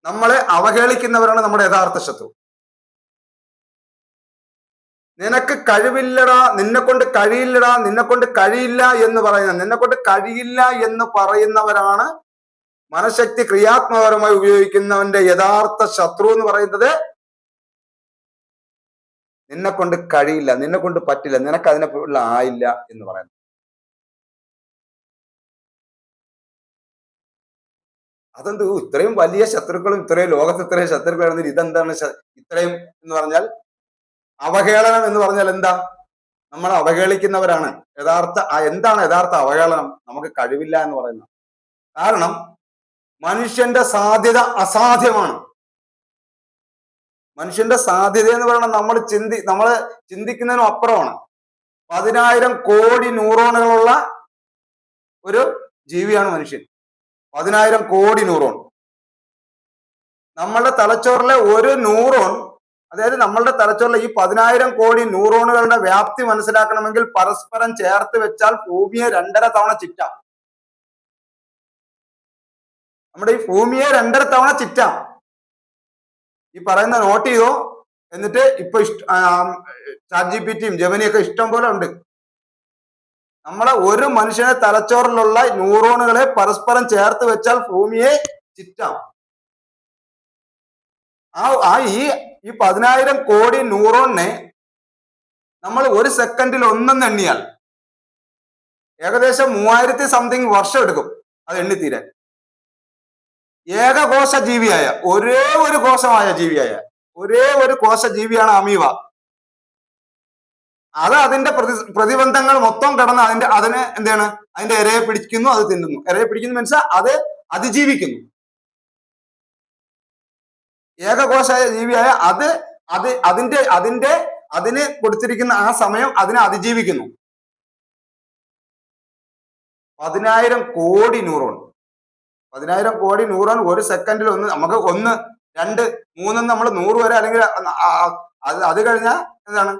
നമ്മുടെ യഥാർത്ഥ ശത്രു. നിനക്ക് കഴിവില്ലടാ, നിന്നെക്കൊണ്ട് കഴിയില്ലടാ, നിന്നെക്കൊണ്ട് കഴിയില്ല എന്ന് പറയുന്നവരാണ് മനഃശക്തി ക്രിയാത്മകപരമായി ഉപയോഗിക്കുന്നവന്റെ യഥാർത്ഥ ശത്രു എന്ന് പറയുന്നത്. നിന്നെക്കൊണ്ട് കഴിയില്ല, നിന്നെക്കൊണ്ട് പറ്റില്ല, നിനക്ക് അതിനെക്കുള്ള ആയില്ല എന്ന് പറയുന്നത്. അതെന്ത് ഇത്രയും വലിയ ശത്രുക്കളും ഇത്രയും ലോകത്ത് ഇത്രയും ശത്രുക്കളായിരുന്നില്ല ഇതെന്താണ് ഇത്രയും എന്ന് പറഞ്ഞാൽ അവഹേളനം എന്ന് പറഞ്ഞാൽ എന്താ? നമ്മൾ അവഹേളിക്കുന്നവരാണ്. എന്താണ് യഥാർത്ഥ അവഹേളനം? നമുക്ക് കഴിവില്ല എന്ന് പറയുന്നത്. കാരണം മനുഷ്യന്റെ സാധ്യത അസാധ്യമാണ്. മനുഷ്യന്റെ സാധ്യത എന്ന് പറയുന്നത് നമ്മൾ ചിന്തിക്കുന്നതിനും അപ്പുറമാണ്. 10,000 കോടി ന്യൂറോണുകളുള്ള ഒരു ജീവിയാണ് മനുഷ്യൻ. 10,000 കോടി ന്യൂറോൺ. നമ്മളുടെ തലച്ചോറിലെ ഒരു ന്യൂറോൺ, അതായത് നമ്മളുടെ തലച്ചോറിലെ ഈ 10,000 കോടി ന്യൂറോണുകളുടെ വ്യാപ്തി മനസ്സിലാക്കണമെങ്കിൽ പരസ്പരം ചേർത്ത് വെച്ചാൽ ഭൂമിയെ 2.5 തവണ ചിറ്റാം. നമ്മുടെ ഈ ഭൂമിയെ 2.5 തവണ ചിറ്റാം. ഈ പറയുന്ന നോട്ട് ചെയ്തോ. എന്നിട്ട് ഇപ്പൊ ChatGPTയും ജെമിനിയൊക്കെ ഇഷ്ടം പോലെ ഉണ്ട്. നമ്മളെ ഒരു മനുഷ്യനെ തലച്ചോറിലുള്ള ന്യൂറോണുകളെ പരസ്പരം ചേർത്ത് വെച്ചാൽ ഭൂമിയെ ചിറ്റാം. ഈ 10,000 കോടി ന്യൂറോണിനെ നമ്മൾ ഒരു സെക്കൻഡിൽ ഒന്നെന്ന് എണ്ണിയാൽ ഏകദേശം 3000 സംതിങ് വർഷം എടുക്കും അത് എണ്ണിത്തീരാൻ. ഏകകോശ ജീവിയായ ഒരേ ഒരു കോശ ജീവിയാണ് അമീബ. അത് അതിന്റെ പ്രതിബന്ധങ്ങൾ മൊത്തം കടന്ന് അതിനെ എന്താണ് അതിന്റെ ഇരയെ പിടിക്കുന്നു, അത് തിന്നുന്നു. ഇരയെ പിടിക്കുന്നു മീൻസ് അത് അതിജീവിക്കുന്നു. ഏകകോശ ജീവിയായ അതിന് കൊടുത്തിരിക്കുന്ന ആ സമയം അതിനെ അതിജീവിക്കുന്നു. 10,000 കോടി ന്യൂറോൺ 10,000 കോടി ന്യൂറോൺ ഒരു സെക്കൻഡിൽ നമുക്ക് 1, 2, 3 നമ്മൾ 100 വരെ, അല്ലെങ്കിൽ അത് കഴിഞ്ഞാൽ എന്താണ്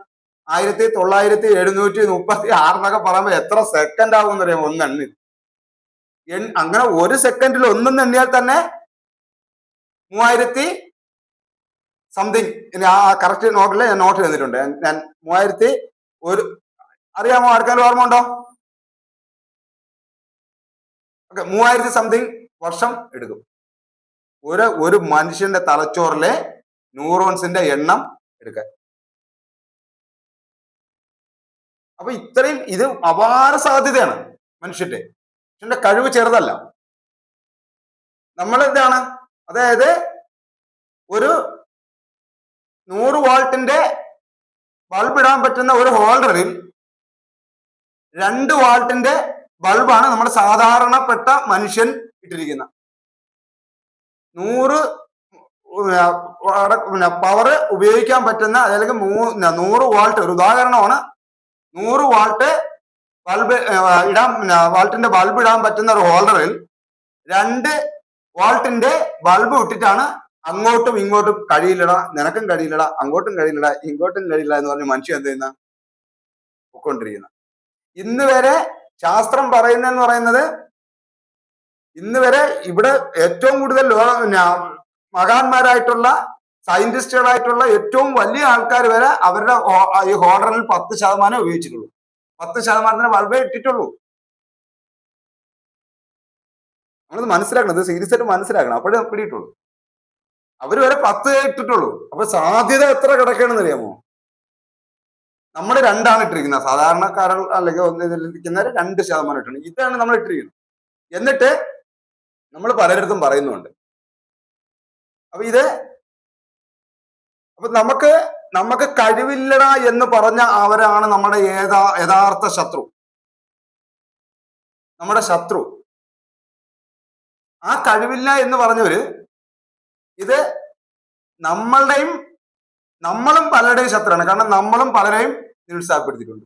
1936 എന്നൊക്കെ പറയുമ്പോ എത്ര സെക്കൻഡ് ആകും എന്നറിയാം ഒന്നെണ്ണി. അങ്ങനെ ഒരു സെക്കൻഡിൽ ഒന്നെന്ന് എണ്ണിയാൽ തന്നെ 3000 സംതിങ്. ആ കറക്റ്റ് നോട്ടില് ഞാൻ നോട്ട് ചെയ്തിട്ടുണ്ട്. ഞാൻ 3001 അറിയാമോ? ആർക്കാരും ഓർമ്മ ഉണ്ടോ? ഓക്കെ, 3000 സംതിങ് വർഷം എടുക്കും ഒരു മനുഷ്യന്റെ തലച്ചോറിലെ ന്യൂറോൺസിന്റെ എണ്ണം എടുക്കാൻ. അപ്പൊ ഇത് അപാര സാധ്യതയാണ് മനുഷ്യന്റെ കഴിവ് ചെറുതല്ല. നമ്മൾ എന്താണ്, അതായത് ഒരു 100 വാൾട്ടിന്റെ ബൾബ് ഇടാൻ പറ്റുന്ന ഒരു ഹോൾഡറിൽ 2 വാൾട്ടിന്റെ ബൾബാണ് നമ്മുടെ സാധാരണപ്പെട്ട മനുഷ്യൻ ഇട്ടിരിക്കുന്ന. 100 പവർ ഉപയോഗിക്കാൻ പറ്റുന്ന, അല്ലെങ്കിൽ 100 വാൾട്ട് ഒരു ഉദാഹരണമാണ്. 100 വാൾട്ട് വാൾട്ടിന്റെ ബൾബ് ഇടാൻ പറ്റുന്ന ഒരു ഹോൾഡറിൽ 2 വാൾട്ടിന്റെ ബൾബ് ഇട്ടിട്ടാണ് അങ്ങോട്ടും ഇങ്ങോട്ടും കഴിയില്ലടാ, നിനക്കും കഴിയില്ലടാ, അങ്ങോട്ടും കഴിയില്ലടാ, ഇങ്ങോട്ടും കഴിയില്ല എന്ന് പറഞ്ഞ് മനുഷ്യൻ എന്ത് ചെയ്യുന്ന പൊക്കൊണ്ടിരിക്കുന്ന. ഇന്ന് വരെ ശാസ്ത്രം പറയുന്നതെന്ന് പറയുന്നത്, ഇന്ന് വരെ ഇവിടെ ഏറ്റവും കൂടുതൽ മഹാന്മാരായിട്ടുള്ള സയന്റിസ്റ്റുകളായിട്ടുള്ള ഏറ്റവും വലിയ ആൾക്കാർ വരെ അവരുടെ ഈ ഹോൾഡറിൽ 10% ഉപയോഗിച്ചിട്ടുള്ളൂ. 10% ബൾബേ ഇട്ടിട്ടുള്ളൂ. നമ്മളത് മനസ്സിലാക്കണം, ഇത് സീരിയസ് ആയിട്ട് മനസ്സിലാക്കണം. അപ്പോഴേ പിടിയിട്ടുള്ളൂ. അവര് വരെ 10 ഇട്ടിട്ടുള്ളൂ. അപ്പൊ സാധ്യത എത്ര കിടക്കണമെന്ന് അറിയാമോ? നമ്മൾ 2 ഇട്ടിരിക്കുന്നത്. സാധാരണക്കാരൻ അല്ലെങ്കിൽ ഇതിലിരിക്കുന്നവര് 2% ഇട്ടുണ്ട്. ഇതാണ് നമ്മൾ ഇട്ടിരിക്കുന്നത്. എന്നിട്ട് നമ്മൾ പലരിടത്തും പറയുന്നുണ്ട്. അപ്പൊ നമുക്ക് കഴിവില്ലടാ എന്ന് പറഞ്ഞ അവരാണ് നമ്മുടെ യഥാർത്ഥ ശത്രു. നമ്മുടെ ശത്രു. ആ കഴിവില്ല എന്ന് പറഞ്ഞവര് ഇത് നമ്മളും പലരുടെയും ശത്രുവാണ്. കാരണം നമ്മളും പലരെയും നിരുത്സാഹപ്പെടുത്തിയിട്ടുണ്ട്.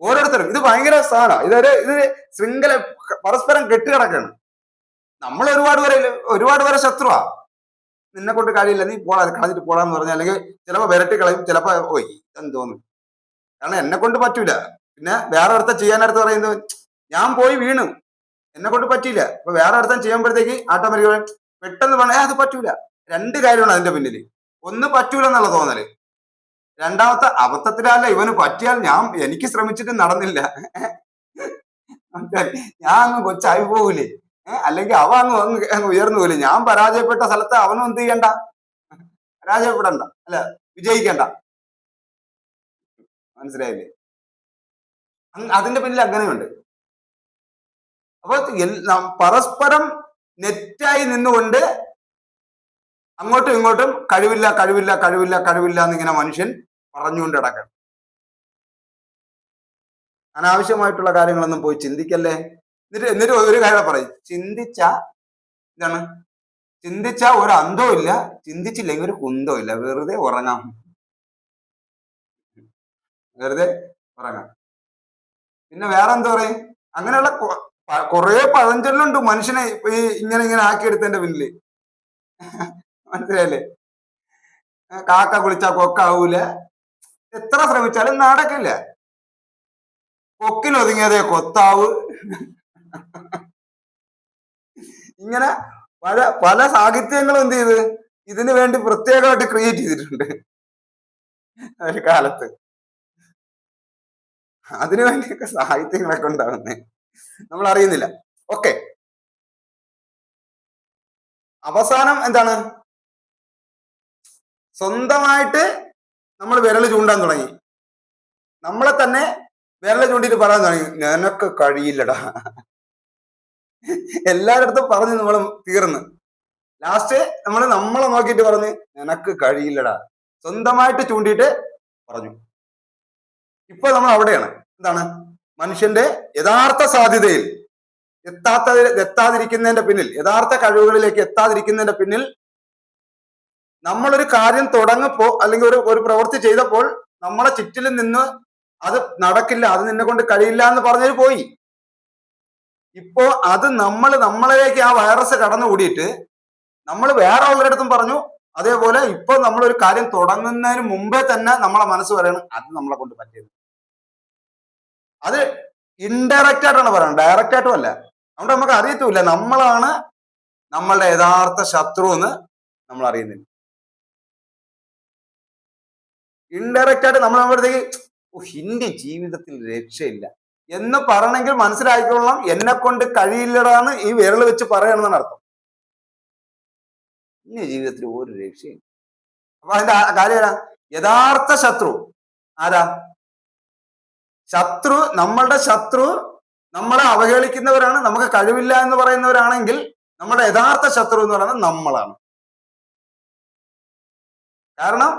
ഓരോരുത്തരും ഇത് ഭയങ്കര സാധനമാണ്. ഇത് ശൃംഖല പരസ്പരം കെട്ടുകിടക്കാണ്. നമ്മൾ ഒരുപാട് പേരെ ശത്രുവാ. നിന്നെ കൊണ്ട് കഴിയില്ല, നീ കളഞ്ഞിട്ട് പോടാന്ന് പറഞ്ഞാൽ, അല്ലെങ്കിൽ ചിലപ്പോ വിരട്ടി കളയും, ചിലപ്പോ എന്തോന്നും. കാരണം എന്നെ കൊണ്ട് പറ്റൂല. പിന്നെ വേറെ ഒരുത്തൻ ചെയ്യാനടുത്ത് പറയുന്നത് ഞാൻ പോയി വീണു, എന്നെ കൊണ്ട് പറ്റിയില്ല. അപ്പൊ വേറെ ഒരുത്തൻ ചെയ്യുമ്പോഴത്തേക്ക് ഓട്ടോമാറ്റിക് പെട്ടെന്ന് പറഞ്ഞാൽ അത് പറ്റൂല. 2 കാര്യമാണ് അതിന്റെ പിന്നില്. ഒന്ന്, പറ്റൂല എന്നുള്ള തോന്നല്. രണ്ടാമത്തെ, അബദ്ധത്തിലല്ല, ഇവന് പറ്റിയാൽ എനിക്ക് ശ്രമിച്ചിട്ട് നടന്നില്ല, ഞാൻ അങ്ങ് കൊച്ചായി പോകൂലേ, അല്ലെങ്കിൽ അവ അങ്ങ് ഉയർന്നു പോലും. ഞാൻ പരാജയപ്പെട്ട സ്ഥലത്ത് അവനും എന്ത് ചെയ്യണ്ട, പരാജയപ്പെടണ്ട, അല്ല വിജയിക്കണ്ട. മനസ്സിലായില്ലേ? അതിന്റെ പിന്നിൽ അങ്ങനെയുണ്ട്. അപ്പൊ പരസ്പരം നെറ്റായി നിന്നുകൊണ്ട് അങ്ങോട്ടും ഇങ്ങോട്ടും കഴിവില്ല കഴിവില്ല കഴിവില്ല കഴിവില്ല എന്നിങ്ങനെ മനുഷ്യൻ പറഞ്ഞുകൊണ്ട് കിടക്കണം. അനാവശ്യമായിട്ടുള്ള കാര്യങ്ങളൊന്നും പോയി ചിന്തിക്കല്ലേ. എന്നിട്ട് ഒരു കാര്യം പറയും, എന്താണ് ചിന്തിച്ച ഒരു അന്തവും ഇല്ല, ചിന്തിച്ചില്ലെങ്കിൽ ഒരു കുന്തവും ഇല്ല, വെറുതെ ഉറങ്ങാം, വെറുതെ ഉറങ്ങാം. പിന്നെ വേറെ എന്താ പറയും, അങ്ങനെയുള്ള കുറെ പഴഞ്ചൊല്ലുണ്ട് മനുഷ്യനെ ഈ ഇങ്ങനെ ഇങ്ങനെ ആക്കിയെടുത്തതിന്റെ പിന്നില്. മനസ്സിലായില്ലേ? കാക്ക കുളിച്ചാ കൊക്കാവൂല, എത്ര ശ്രമിച്ചാലും നടക്കില്ല. കൊക്കിനൊതുങ്ങിയതേ കൊത്താവ്. ഇങ്ങനെ പല പല സാഹിത്യങ്ങളും എന്ത് ചെയ്ത് ഇതിനു വേണ്ടി പ്രത്യേകമായിട്ട് ക്രിയേറ്റ് ചെയ്തിട്ടുണ്ട് ഒരു കാലത്ത്. അതിനു വേണ്ടിയൊക്കെ സാഹിത്യങ്ങളൊക്കെ ഉണ്ടാവുന്നേ നമ്മൾ അറിയുന്നില്ല. ഓക്കെ, അവസാനം എന്താണ്, സ്വന്തമായിട്ട് നമ്മൾ വിരൽ ചൂണ്ടാൻ തുടങ്ങി, നമ്മളെ തന്നെ വിരൽ ചൂണ്ടിട്ട് പറയാൻ തുടങ്ങി, നിനക്ക് കഴിയില്ലടാ. എല്ലാവരുടെ പറഞ്ഞ് നമ്മൾ തീർന്ന് ലാസ്റ്റ് നമ്മളെ നോക്കിയിട്ട് പറഞ്ഞ് നിനക്ക് കഴിയില്ലടാ, സ്വന്തമായിട്ട് ചൂണ്ടിയിട്ട് പറഞ്ഞു. ഇപ്പൊ നമ്മൾ അവിടെയാണ്. എന്താണ്, മനുഷ്യന്റെ യഥാർത്ഥ സാധ്യതയിൽ എത്താതിരിക്കുന്നതിന്റെ പിന്നിൽ, യഥാർത്ഥ കഴിവുകളിലേക്ക് എത്താതിരിക്കുന്നതിന്റെ പിന്നിൽ നമ്മളൊരു കാര്യം തുടങ്ങപ്പോ അല്ലെങ്കിൽ ഒരു പ്രവൃത്തി ചെയ്തപ്പോൾ നമ്മളെ ചുറ്റിലും നിന്ന് അത് നടക്കില്ല, അത് നിന്നെ കൊണ്ട് കഴിയില്ല എന്ന് പറഞ്ഞത് പോയി. ഇപ്പോ അത് നമ്മളിലേക്ക് ആ വൈറസ് കടന്നുകൂടിയിട്ട് നമ്മൾ വേറെ ഉള്ളവരടുത്തും പറഞ്ഞു. അതേപോലെ ഇപ്പൊ നമ്മളൊരു കാര്യം തുടങ്ങുന്നതിന് മുമ്പേ തന്നെ നമ്മളെ മനസ്സ് പറയണം അത് നമ്മളെ കൊണ്ട് പറ്റിയത്. അത് ഇൻഡയറക്റ്റ് ആയിട്ടാണ് പറയുന്നത്, ഡയറക്റ്റ് ആയിട്ടും അല്ല. അതുകൊണ്ട് നമുക്ക് അറിയത്തുമില്ല നമ്മളാണ് നമ്മളുടെ യഥാർത്ഥ ശത്രു എന്ന് നമ്മൾ അറിയുന്നില്ല. ഇൻഡയറക്റ്റ് ആയിട്ട് നമ്മൾ നമ്മളത്തേക്ക് ഹിന്ദി ജീവിതത്തിൽ രക്ഷയില്ല എന്ന് പറയണമെങ്കിൽ മനസ്സിലാക്കിക്കൊള്ളാം, എന്നെ കൊണ്ട് കഴിയില്ലടാന്ന് ഈ വിരൽ വെച്ച് പറയണമെന്നാണ് അർത്ഥം. ഇനി ജീവിതത്തിൽ ഒരു രക്ഷയില്ല. അപ്പൊ അതിന്റെ കാര്യം ആരാ? യഥാർത്ഥ ശത്രു ആരാ? ശത്രു, നമ്മളുടെ ശത്രു നമ്മളെ അവഹേളിക്കുന്നവരാണ്, നമുക്ക് കഴിവില്ല എന്ന് പറയുന്നവരാണെങ്കിൽ നമ്മുടെ യഥാർത്ഥ ശത്രു എന്ന് പറയുന്നത് നമ്മളാണ്. കാരണം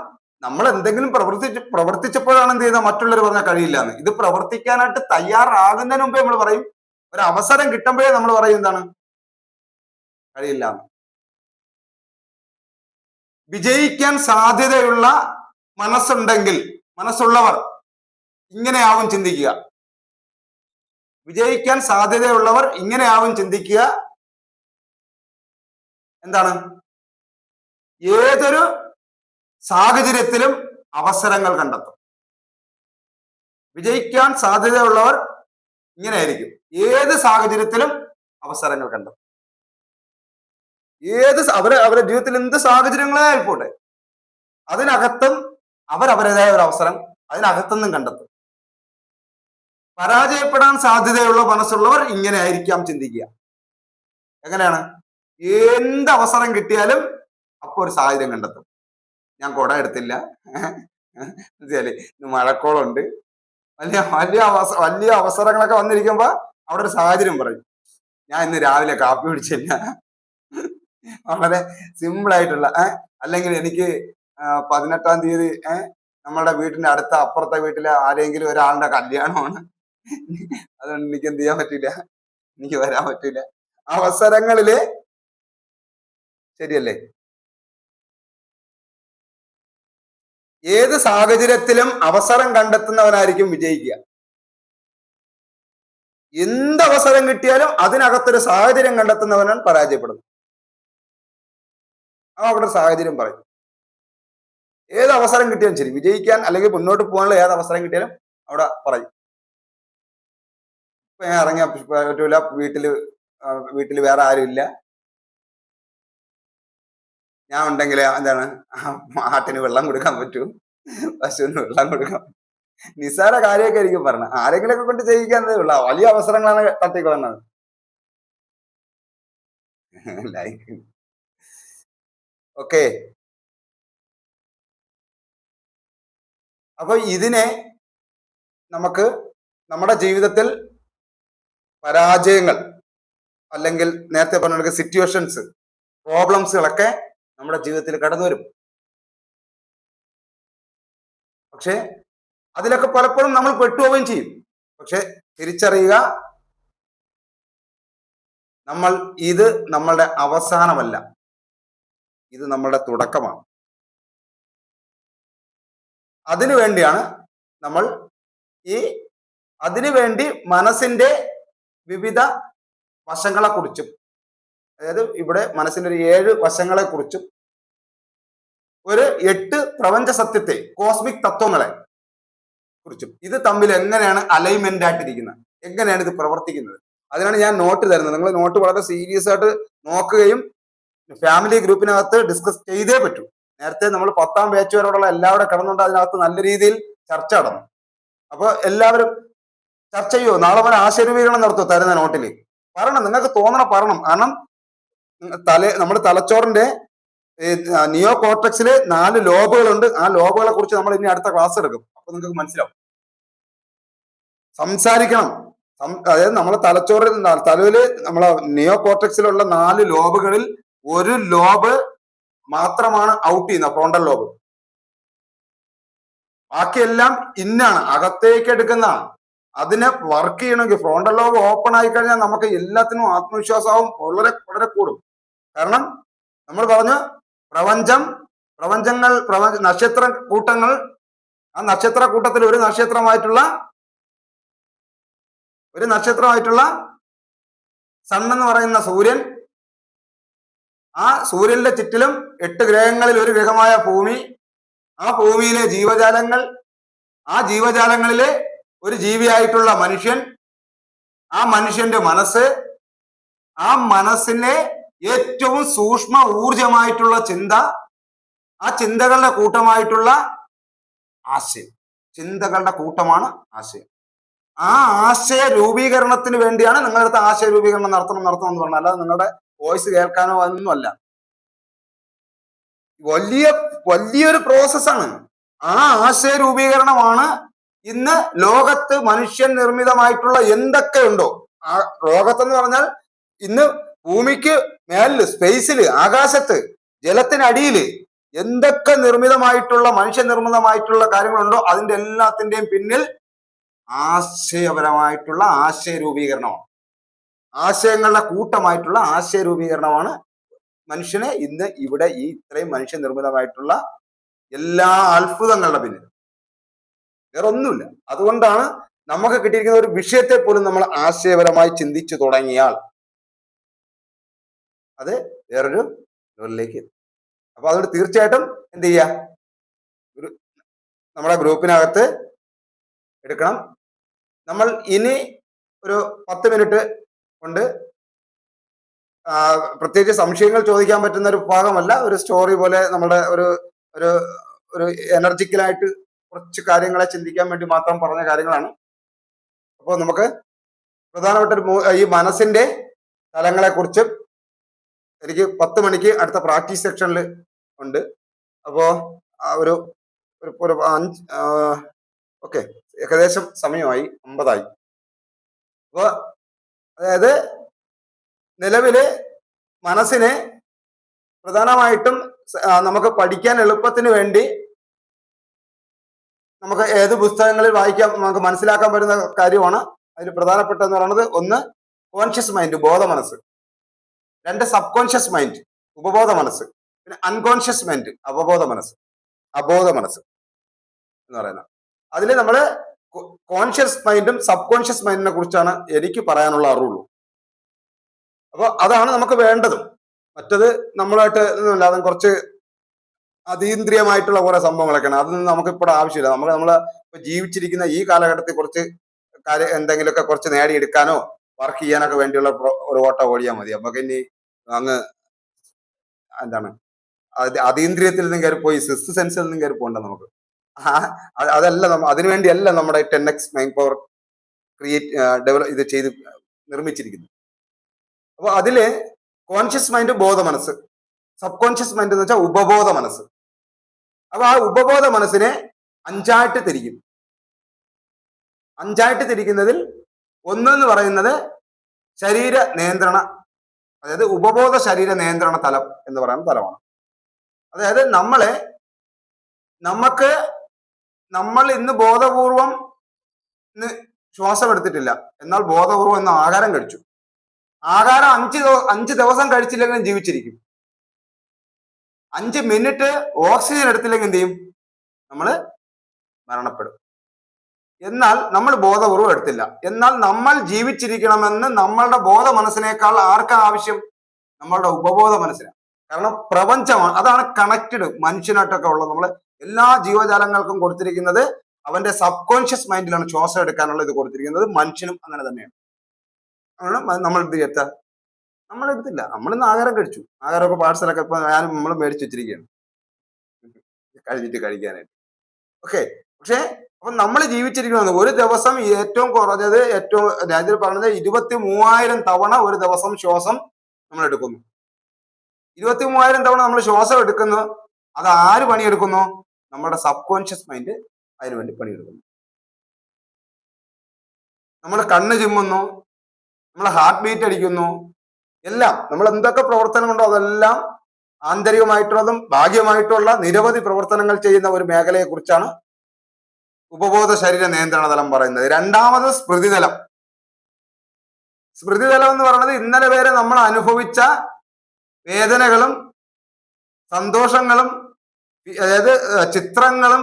നമ്മൾ എന്തെങ്കിലും പ്രവർത്തിച്ചപ്പോഴാണ് എന്ത് ചെയ്യുന്നത്, മറ്റുള്ളവർ പറഞ്ഞാൽ കഴിയില്ല എന്ന്. ഇത് പ്രവർത്തിക്കാനായിട്ട് തയ്യാറാകുന്നതിന് മുമ്പേ നമ്മൾ പറയും, ഒരു അവസരം കിട്ടുമ്പോഴേ നമ്മൾ പറയും എന്താണ്, കഴിയില്ല എന്ന്. വിജയിക്കാൻ സാധ്യതയുള്ള മനസ്സുള്ളവർ ഇങ്ങനെയാവും ചിന്തിക്കുക. വിജയിക്കാൻ സാധ്യതയുള്ളവർ ഇങ്ങനെയാവും ചിന്തിക്കുക. എന്താണ്, ഏതൊരു സാഹചര്യത്തിലും അവസരങ്ങൾ കണ്ടെത്തും. വിജയിക്കാൻ സാധ്യതയുള്ളവർ ഇങ്ങനെയായിരിക്കും, ഏത് സാഹചര്യത്തിലും അവസരങ്ങൾ കണ്ടെത്തും. അവരുടെ ജീവിതത്തിൽ എന്ത് സാഹചര്യങ്ങളെ ആയിപ്പോട്ടെ, അതിനകത്തും അവരവരുടേതായ ഒരു അവസരം അതിനകത്തുനിന്നും കണ്ടെത്തും. പരാജയപ്പെടാൻ സാധ്യതയുള്ള മനസ്സുള്ളവർ ഇങ്ങനെ ആയിരിക്കാം ചിന്തിക്കുക. എങ്ങനെയാണ്, എന്ത് അവസരം കിട്ടിയാലും അപ്പൊ ഒരു സാഹചര്യം കണ്ടെത്തും. ഞാൻ കുട എടുത്തില്ല, മഴക്കോളുണ്ട്, വലിയ വലിയ വലിയ അവസരങ്ങളൊക്കെ വന്നിരിക്കുമ്പോ അവിടെ ഒരു സാഹചര്യം പറയും, ഞാൻ ഇന്ന് രാവിലെ കാപ്പി കുടിച്ചില്ല. വളരെ സിമ്പിൾ ആയിട്ടുള്ള അല്ലെങ്കിൽ എനിക്ക് 18-ാം തീയതി നമ്മളുടെ വീട്ടിന്റെ അടുത്ത അപ്പുറത്തെ വീട്ടിലെ ആരെങ്കിലും ഒരാളുടെ കല്യാണമാണ്, അതുകൊണ്ട് എനിക്ക് എന്ത് ചെയ്യാൻ പറ്റില്ല, എനിക്ക് വരാൻ പറ്റില്ല. അവസരങ്ങളില് ശരിയല്ലേ, ഏത് സാഹചര്യത്തിലും അവസരം കണ്ടെത്തുന്നവനായിരിക്കും വിജയിക്കുക. എന്ത് അവസരം കിട്ടിയാലും അതിനകത്തൊരു സാഹചര്യം കണ്ടെത്തുന്നവനാണ് പരാജയപ്പെടുന്നത്. അവിടെ സാഹചര്യം പറയും. ഏത് അവസരം കിട്ടിയാലും ശരി, വിജയിക്കാൻ അല്ലെങ്കിൽ മുന്നോട്ട് പോകാനുള്ള ഏത് അവസരം കിട്ടിയാലും അവിടെ പറയും, ഇപ്പൊ ഞാൻ ഇറങ്ങിയ പറ്റൂല, വീട്ടില് വേറെ ആരും ഇല്ല, ഞാൻ ഉണ്ടെങ്കിൽ എന്താണ് ആട്ടിന് വെള്ളം കൊടുക്കാൻ പറ്റൂ, പശുവിന് വെള്ളം കൊടുക്കാം. നിസ്സാര കാര്യമൊക്കെ ആയിരിക്കും പറഞ്ഞത്, ആരെങ്കിലൊക്കെ കൊണ്ട് ചെയ്യിക്കാന്നേ ഉള്ള വലിയ അവസരങ്ങളാണ് തട്ടിക്കൊള്ളുന്നത്. Like okay. അപ്പൊ ഇതിനെ നമുക്ക് നമ്മുടെ ജീവിതത്തിൽ പരാജയങ്ങൾ അല്ലെങ്കിൽ നേരത്തെ പറഞ്ഞ സിറ്റുവേഷൻസ്, പ്രോബ്ലംസുകളൊക്കെ നമ്മുടെ ജീവിതത്തിൽ കടന്നു വരും. പക്ഷെ അതിലൊക്കെ പലപ്പോഴും നമ്മൾ പെട്ടുപോവുകയും ചെയ്യും. പക്ഷെ തിരിച്ചറിയുക, നമ്മൾ ഇത് നമ്മളുടെ അവസാനമല്ല, ഇത് നമ്മളുടെ തുടക്കമാണ്. അതിനു വേണ്ടിയാണ് നമ്മൾ അതിനുവേണ്ടി മനസ്സിന്റെ വിവിധ വശങ്ങളെ കുറിച്ചും, അതായത് ഇവിടെ മനസ്സിന്റെ ഒരു 7 വശങ്ങളെ കുറിച്ചും ഒരു 8 പ്രപഞ്ച സത്യത്തെ, കോസ്മിക് തത്വങ്ങളെ കുറിച്ചും, ഇത് തമ്മിൽ എങ്ങനെയാണ് അലൈൻമെന്റ് ആയിട്ടിരിക്കുന്നത്, എങ്ങനെയാണ് ഇത് പ്രവർത്തിക്കുന്നത്, അതിനാണ് ഞാൻ നോട്ട് തരുന്നത്. നിങ്ങൾ നോട്ട് വളരെ സീരിയസ് ആയിട്ട് നോക്കുകയും ഫാമിലി ഗ്രൂപ്പിനകത്ത് ഡിസ്കസ് ചെയ്തേ പറ്റൂ. നേരത്തെ നമ്മൾ 10ാം ബാച്ച് വരെയുള്ള എല്ലാവരും കിടന്നുകൊണ്ട് അതിനകത്ത് നല്ല രീതിയിൽ ചർച്ച നടന്നു. അപ്പൊ എല്ലാവരും ചർച്ച ചെയ്യോ, നാളെ വരെ ആശയരൂപീകരണം നടത്തുമോ തരുന്ന നോട്ടിൽ പറയണം, നിങ്ങൾക്ക് തോന്നണം, പറയണം. കാരണം നമ്മുടെ തലച്ചോറിന്റെ നിയോ കോർട്ടക്സില് 4 ലോബുകളുണ്ട്. ആ ലോബുകളെ കുറിച്ച് നമ്മൾ ഇനി അടുത്ത ക്ലാസ് എടുക്കും. അപ്പൊ നിങ്ങൾക്ക് മനസ്സിലാവും. സംസാരിക്കണം. അതായത് നമ്മളെ തലയില് നമ്മളെ നിയോ കോർട്ടക്സിലുള്ള 4 ലോബുകളിൽ ഒരു ലോബ് മാത്രമാണ് ഔട്ട് ചെയ്യുന്നത്, ഫ്രോണ്ടൽ ലോബ്. ബാക്കിയെല്ലാം ഇന്നാണ്, അകത്തേക്ക് എടുക്കുന്നതാണ്. അതിനെ വർക്ക് ചെയ്യണമെങ്കിൽ ഫ്രോണ്ടൽ ലോബ് ഓപ്പൺ ആയി കഴിഞ്ഞാൽ നമുക്ക് എല്ലാത്തിനും ആത്മവിശ്വാസവും വളരെ വളരെ കൂടും. കാരണം നമ്മൾ പറഞ്ഞു, നക്ഷത്ര കൂട്ടങ്ങൾ, ആ നക്ഷത്ര കൂട്ടത്തിൽ ഒരു നക്ഷത്രമായിട്ടുള്ള സൺ എന്ന് പറയുന്ന സൂര്യൻ, ആ സൂര്യന്റെ ചുറ്റിലും 8 ഗ്രഹങ്ങളിൽ ഒരു ഗ്രഹമായ ഭൂമി, ആ ഭൂമിയിലെ ജീവജാലങ്ങൾ, ആ ജീവജാലങ്ങളിലെ ഒരു ജീവിയായിട്ടുള്ള മനുഷ്യൻ, ആ മനുഷ്യന്റെ മനസ്സ്, ആ മനസ്സിലെ ഏറ്റവും സൂക്ഷ്മ ഊർജമായിട്ടുള്ള ചിന്ത, ആ ചിന്തകളുടെ കൂട്ടമായിട്ടുള്ള ആശയം, ചിന്തകളുടെ കൂട്ടമാണ് ആശയം. ആ ആശയ രൂപീകരണത്തിന് വേണ്ടിയാണ് നിങ്ങളടുത്ത് ആശയ രൂപീകരണം നടത്തണം എന്ന് പറഞ്ഞാൽ, അല്ലാതെ നിങ്ങളുടെ വോയിസ് കേൾക്കാനോ അതൊന്നുമല്ല. വലിയൊരു പ്രോസസ്സാണ്. ആ ആശയ രൂപീകരണമാണ് ഇന്ന് ലോകത്ത് മനുഷ്യൻ നിർമ്മിതമായിട്ടുള്ള എന്തൊക്കെ ഉണ്ടോ, ആ ലോകത്തെന്ന് പറഞ്ഞാൽ ഇന്ന് ഭൂമിക്ക് മേലില്, സ്പേസില്, ആകാശത്ത്, ജലത്തിനടിയില് എന്തൊക്കെ മനുഷ്യ നിർമ്മിതമായിട്ടുള്ള കാര്യങ്ങളുണ്ടോ അതിന്റെ എല്ലാത്തിന്റെയും പിന്നിൽ ആശയപരമായിട്ടുള്ള ആശയ രൂപീകരണമാണ്, ആശയങ്ങളുടെ കൂട്ടമായിട്ടുള്ള ആശയ രൂപീകരണമാണ് മനുഷ്യനെ ഇന്ന് ഇവിടെ ഈ ഇത്രയും മനുഷ്യ നിർമ്മിതമായിട്ടുള്ള എല്ലാ അത്ഭുതങ്ങളുടെ പിന്നിൽ. വേറെ ഒന്നുമില്ല. അതുകൊണ്ടാണ് നമുക്ക് കിട്ടിയിരിക്കുന്ന ഒരു വിഷയത്തെ പോലും നമ്മൾ ആശയപരമായി ചിന്തിച്ചു തുടങ്ങിയാൽ അത് വേറൊരു ലെവലിലേക്ക് എത്തും. അപ്പൊ അതുകൊണ്ട് തീർച്ചയായിട്ടും എന്ത് ചെയ്യുക, നമ്മുടെ ഗ്രൂപ്പിനകത്ത് എടുക്കണം. നമ്മൾ ഇനി ഒരു 10 മിനിറ്റ് കൊണ്ട് പ്രത്യേകിച്ച് സംശയങ്ങൾ ചോദിക്കാൻ പറ്റുന്ന ഒരു ഭാഗമല്ല, ഒരു സ്റ്റോറി പോലെ നമ്മുടെ ഒരു എനർജിക്കലായിട്ട് കുറച്ച് കാര്യങ്ങളെ ചിന്തിക്കാൻ വേണ്ടി മാത്രം പറഞ്ഞ കാര്യങ്ങളാണ്. അപ്പോൾ നമുക്ക് പ്രധാനപ്പെട്ട ഈ മനസ്സിന്റെ തലങ്ങളെ കുറിച്ച് എനിക്ക് 10 മണിക്ക് അടുത്ത പ്രാക്ടീസ് സെക്ഷനിൽ ഉണ്ട്. അപ്പോ ഒരു 5 ഓക്കെ, ഏകദേശം സമയമായി, 50 അപ്പോ അതായത് നിലവില് മനസ്സിനെ പ്രധാനമായിട്ടും നമുക്ക് പഠിക്കാൻ എളുപ്പത്തിന് വേണ്ടി നമുക്ക് ഏത് പുസ്തകങ്ങളിൽ വായിക്കാൻ നമുക്ക് മനസ്സിലാക്കാൻ പറ്റുന്ന കാര്യമാണ്. അതിൽ പ്രധാനപ്പെട്ടതെന്ന് പറയുന്നത് 1 കോൺഷ്യസ് മൈൻഡ്, ബോധ മനസ്സ്, 2 സബ് കോൺഷ്യസ് മൈൻഡ്, ഉപബോധ മനസ്സ്, പിന്നെ അൺകോൺഷ്യസ് മൈൻഡ്, അബോധ മനസ്സ് എന്ന് പറയുന്നത്. അതിൽ നമ്മള് കോൺഷ്യസ് മൈൻഡും സബ് കോൺഷ്യസ് മൈൻഡിനെ കുറിച്ചാണ് എനിക്ക് പറയാനുള്ള അറിവുള്ളൂ. അപ്പൊ അതാണ് നമുക്ക് വേണ്ടതും. മറ്റത് നമ്മളായിട്ട് അല്ലാതെ കുറച്ച് അതീന്ദ്രിയമായിട്ടുള്ള കുറെ സംഭവങ്ങളൊക്കെയാണ്, അതൊന്നും നമുക്ക് ഇപ്പോൾ ആവശ്യമില്ല. നമ്മളെ ജീവിച്ചിരിക്കുന്ന ഈ കാലഘട്ടത്തിൽ കുറച്ച് എന്തെങ്കിലുമൊക്കെ കുറച്ച് നേടിയെടുക്കാനോ വർക്ക് ചെയ്യാനൊക്കെ വേണ്ടിയുള്ള ഒരു ഓട്ടം ഓടിയാൽ മതി. അപ്പൊ ഇനി അങ്ങ് എന്താണ് അതീന്ദ്രിയത്തിൽ നിന്നും കയറി പോയി സിക്സ് സെൻസിൽ നിന്നും കയറി പോകണ്ട നമുക്ക്. അതല്ല, അതിനുവേണ്ടിയല്ല നമ്മുടെ 10x മൈൻഡ് പവർ ഇത് ചെയ്ത് നിർമ്മിച്ചിരിക്കുന്നത്. അപ്പൊ അതില് കോൺഷ്യസ് മൈൻഡ് ബോധ മനസ്സ്, സബ് കോൺഷ്യസ് മൈൻഡ് എന്ന് വെച്ചാൽ ഉപബോധ മനസ്സ്. അപ്പൊ ആ ഉപബോധ മനസ്സിനെ 5ആയിട്ട് തിരിക്കും. 5ആയിട്ട് തിരിക്കുന്നതിൽ 1 എന്ന് പറയുന്നത് ശരീര നിയന്ത്രണ അതായത് ഉപബോധ ശരീര നിയന്ത്രണ തലം എന്ന് പറയുന്ന തലമാണ്. അതായത് നമുക്ക് നമ്മൾ ഇന്ന് ബോധപൂർവം ഇന്ന് ശ്വാസം എടുത്തിട്ടില്ല, എന്നാൽ ബോധപൂർവം ഇന്ന് ആഹാരം കഴിച്ചു. ആഹാരം 5 ദിവസം കഴിച്ചില്ലെങ്കിലും ജീവിച്ചിരിക്കും. 5 മിനിറ്റ് ഓക്സിജൻ എടുത്തില്ലെങ്കിൽ എന്ത് ചെയ്യും? നമ്മൾ മരണപ്പെടും. എന്നാൽ നമ്മൾ ബോധപൂർവം എടുത്തില്ല. എന്നാൽ നമ്മൾ ജീവിച്ചിരിക്കണമെന്ന് നമ്മളുടെ ബോധ മനസ്സിനേക്കാൾ ആർക്കാ ആവശ്യം? നമ്മളുടെ ഉപബോധ മനസ്സിനാണ്. കാരണം പ്രപഞ്ചമാണ്, അതാണ് കണക്റ്റഡ് മനുഷ്യനായിട്ടൊക്കെ ഉള്ളത്. നമ്മൾ എല്ലാ ജീവജാലങ്ങൾക്കും കൊടുത്തിരിക്കുന്നത് അവന്റെ സബ് കോൺഷ്യസ് മൈൻഡിലാണ് ശ്വാസം എടുക്കാനുള്ള ഇത് കൊടുത്തിരിക്കുന്നത്. മനുഷ്യനും അങ്ങനെ തന്നെയാണ്. നമ്മൾ എന്ത് ചെയ്യത്ത? നമ്മൾ എടുത്തില്ല. നമ്മൾ ഇന്ന് ആഹാരം കഴിച്ചു. ആഹാരമൊക്കെ പാഴ്സലൊക്കെ ഇപ്പൊ നമ്മൾ മേടിച്ചു വെച്ചിരിക്കുകയാണ് കഴിഞ്ഞിട്ട് കഴിക്കാനായിട്ട്. ഓക്കെ, പക്ഷെ അപ്പൊ നമ്മൾ ജീവിച്ചിരിക്കുന്നത് ഒരു ദിവസം ഏറ്റവും കുറഞ്ഞത് രാജ്യത്തിൽ പറഞ്ഞത് 23,000 തവണ ഒരു ദിവസം ശ്വാസം നമ്മൾ എടുക്കുന്നു. 23,000 തവണ നമ്മൾ ശ്വാസം എടുക്കുന്നു. അത് ആര് പണിയെടുക്കുന്നു? നമ്മുടെ സബ് കോൺഷ്യസ് മൈൻഡ് അതിനുവേണ്ടി പണിയെടുക്കുന്നു. നമ്മൾ കണ്ണ് ചിമ്മുന്നു, നമ്മൾ ഹാർട്ട് ബീറ്റ് അടിക്കുന്നു, എല്ലാം നമ്മൾ എന്തൊക്കെ പ്രവർത്തനമുണ്ടോ അതെല്ലാം ആന്തരികമായിട്ടുള്ളതും ഭാഗ്യമായിട്ടുള്ള നിരവധി പ്രവർത്തനങ്ങൾ ചെയ്യുന്ന ഒരു മേഖലയെ കുറിച്ചാണ് ഉപബോധ ശരീര നിയന്ത്രണ തലം പറയുന്നത്. രണ്ടാമത് സ്മൃതിതലം. സ്മൃതിതലം എന്ന് പറയുന്നത് ഇന്നലെ വരെ നമ്മൾ അനുഭവിച്ച വേദനകളും സന്തോഷങ്ങളും അതായത് ചിത്രങ്ങളും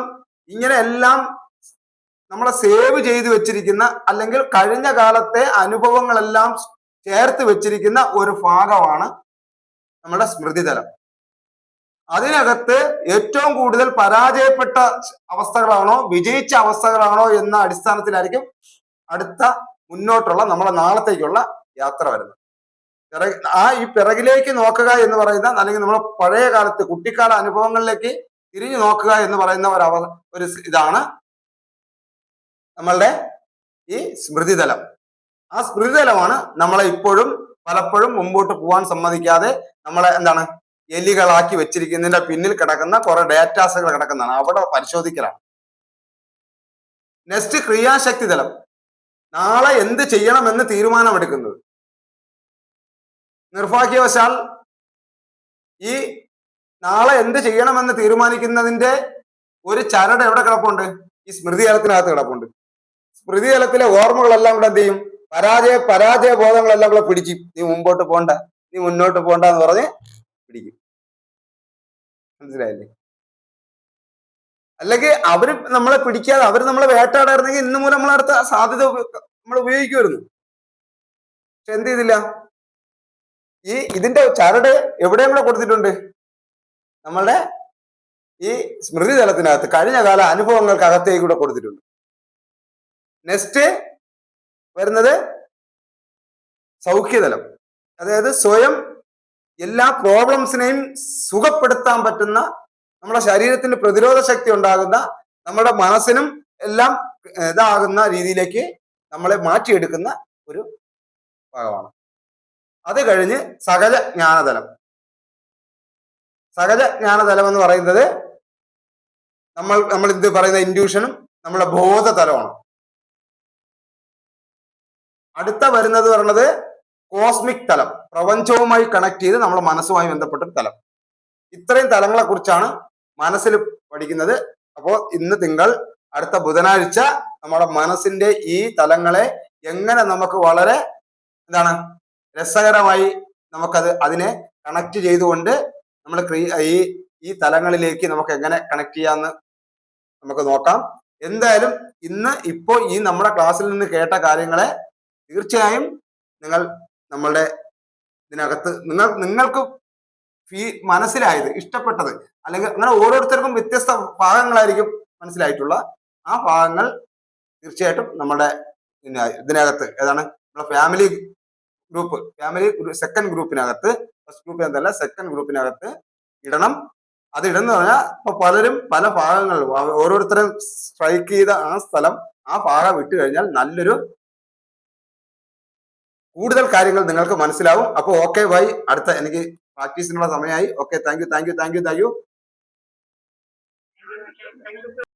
ഇങ്ങനെ എല്ലാം നമ്മളെ സേവ് ചെയ്തു വെച്ചിരിക്കുന്ന, അല്ലെങ്കിൽ കഴിഞ്ഞ കാലത്തെ അനുഭവങ്ങളെല്ലാം ചേർത്ത് വെച്ചിരിക്കുന്ന ഒരു ഭാഗമാണ് നമ്മുടെ സ്മൃതിതലം. അതിനകത്ത് ഏറ്റവും കൂടുതൽ പരാജയപ്പെട്ട അവസ്ഥകളാണോ വിജയിച്ച അവസ്ഥകളാണോ എന്ന അടിസ്ഥാനത്തിലായിരിക്കും അടുത്ത മുന്നോട്ടുള്ള നമ്മളെ നാളത്തേക്കുള്ള യാത്ര വരുന്നത്. ഈ പിറകിലേക്ക് നോക്കുക എന്ന് പറയുന്ന, അല്ലെങ്കിൽ നമ്മളെ പഴയ കാലത്ത് കുട്ടിക്കാല അനുഭവങ്ങളിലേക്ക് തിരിഞ്ഞു നോക്കുക എന്ന് പറയുന്ന ഒരു ഇതാണ് നമ്മളുടെ ഈ സ്മൃതിതലം. ആ സ്മൃതിതലമാണ് നമ്മളെ ഇപ്പോഴും പലപ്പോഴും മുമ്പോട്ട് പോകാൻ സമ്മതിക്കാതെ നമ്മളെ എന്താണ് എലികളാക്കി വെച്ചിരിക്കുന്നതിന്റെ പിന്നിൽ കിടക്കുന്ന കുറെ ഡേറ്റാസുകൾ കിടക്കുന്നതാണ്. അവിടെ പരിശോധിക്കലാണ്. നെക്സ്റ്റ് ക്രിയാശക്തി തലം. നാളെ എന്ത് ചെയ്യണമെന്ന് തീരുമാനമെടുക്കുന്നത്. നിർഭാഗ്യവശാൽ ഈ നാളെ എന്ത് ചെയ്യണമെന്ന് തീരുമാനിക്കുന്നതിന്റെ ഒരു ചരട് എവിടെ കിടപ്പുണ്ട്? ഈ സ്മൃതിതലത്തിനകത്ത് കിടപ്പുണ്ട്. സ്മൃതിതലത്തിലെ ഓർമ്മകളെല്ലാം കൂടെ എന്ത് ചെയ്യും? പരാജയ ബോധങ്ങളെല്ലാം കൂടെ പിടിക്കും. നീ മുമ്പോട്ട് പോണ്ട, നീ മുന്നോട്ട് പോണ്ട എന്ന് പറഞ്ഞ് പിടിക്കും. മനസ്സിലായില്ലേ? അല്ലെങ്കിൽ അവര് നമ്മളെ പിടിക്കാതെ അവര് നമ്മളെ വേട്ടാടായിരുന്നെങ്കിൽ ഇന്ന് മൂലം നമ്മളടുത്ത സാധ്യത നമ്മൾ ഉപയോഗിക്കുമായിരുന്നു. പക്ഷെ എന്ത് ചെയ്തില്ല? ഇതിന്റെ ചരട് എവിടെയും കൂടെ കൊടുത്തിട്ടുണ്ട്? നമ്മളുടെ ഈ സ്മൃതിതലത്തിനകത്ത് കഴിഞ്ഞ കാല അനുഭവങ്ങൾക്കകത്തേക്ക് കൂടെ കൊടുത്തിട്ടുണ്ട്. നെക്സ്റ്റ് വരുന്നത് സൗഖ്യതലം. അതായത് സ്വയം എല്ലാ പ്രോബ്ലംസിനെയും സുഖപ്പെടുത്താൻ പറ്റുന്ന, നമ്മുടെ ശരീരത്തിന് പ്രതിരോധ ശക്തി ഉണ്ടാകുന്ന, നമ്മുടെ മനസ്സിനും എല്ലാം ഇതാകുന്ന രീതിയിലേക്ക് നമ്മളെ മാറ്റിയെടുക്കുന്ന ഒരു ഭാഗമാണ്. അത് കഴിഞ്ഞ് സഹജ ജ്ഞാനതലം. സഹജ ജ്ഞാനതലം എന്ന് പറയുന്നത് നമ്മൾ ഇത് പറയുന്ന ഇൻഡ്യൂഷനും നമ്മുടെ ബോധതലമാണ്. അടുത്ത വരുന്നത് പറയുന്നത് കോസ്മിക് തലം. പ്രപഞ്ചവുമായി കണക്ട് ചെയ്ത് നമ്മുടെ മനസ്സുമായി ബന്ധപ്പെട്ട തലം. ഇത്രയും തലങ്ങളെ കുറിച്ചാണ് മനസ്സിൽ പഠിക്കുന്നത്. അപ്പോൾ ഇന്ന് തിങ്കൾ, അടുത്ത ബുധനാഴ്ച നമ്മുടെ മനസ്സിന്റെ ഈ തലങ്ങളെ എങ്ങനെ നമുക്ക് വളരെ രസകരമായി അതിനെ കണക്ട് ചെയ്തുകൊണ്ട് നമ്മൾ ഈ തലങ്ങളിലേക്ക് നമുക്ക് എങ്ങനെ കണക്ട് ചെയ്യാന്ന് നമുക്ക് നോക്കാം. എന്തായാലും ഇപ്പോ ഈ നമ്മുടെ ക്ലാസ്സിൽ നിന്ന് കേട്ട കാര്യങ്ങളെ തീർച്ചയായും നമ്മളുടെ ഇതിനകത്ത് നിങ്ങൾക്ക് മനസ്സിലായത്, ഇഷ്ടപ്പെട്ടത്, അല്ലെങ്കിൽ അങ്ങനെ ഓരോരുത്തർക്കും വ്യത്യസ്ത ഭാഗങ്ങളായിരിക്കും മനസ്സിലായിട്ടുള്ള ആ ഭാഗങ്ങൾ തീർച്ചയായിട്ടും നമ്മുടെ ഇതിനകത്ത് നമ്മുടെ ഫാമിലി സെക്കൻഡ് ഗ്രൂപ്പിനകത്ത്, ഫസ്റ്റ് ഗ്രൂപ്പ് എന്നല്ല സെക്കൻഡ് ഗ്രൂപ്പിനകത്ത് ഇടണം. അത് ഇടുന്ന പറഞ്ഞാൽ ഇപ്പൊ പലരും പല ഭാഗങ്ങളിലും ഓരോരുത്തരും സ്ട്രൈക്ക് ചെയ്ത ആ സ്ഥലം, ആ ഭാഗം ഇട്ട് കഴിഞ്ഞാൽ നല്ലൊരു കൂടുതൽ കാര്യങ്ങൾ നിങ്ങൾക്ക് മനസ്സിലാവും. അപ്പോൾ ഓക്കെ ബൈ. അടുത്ത എനിക്ക് പ്രാക്ടീസിനുള്ള സമയമായി. Okay, thank you.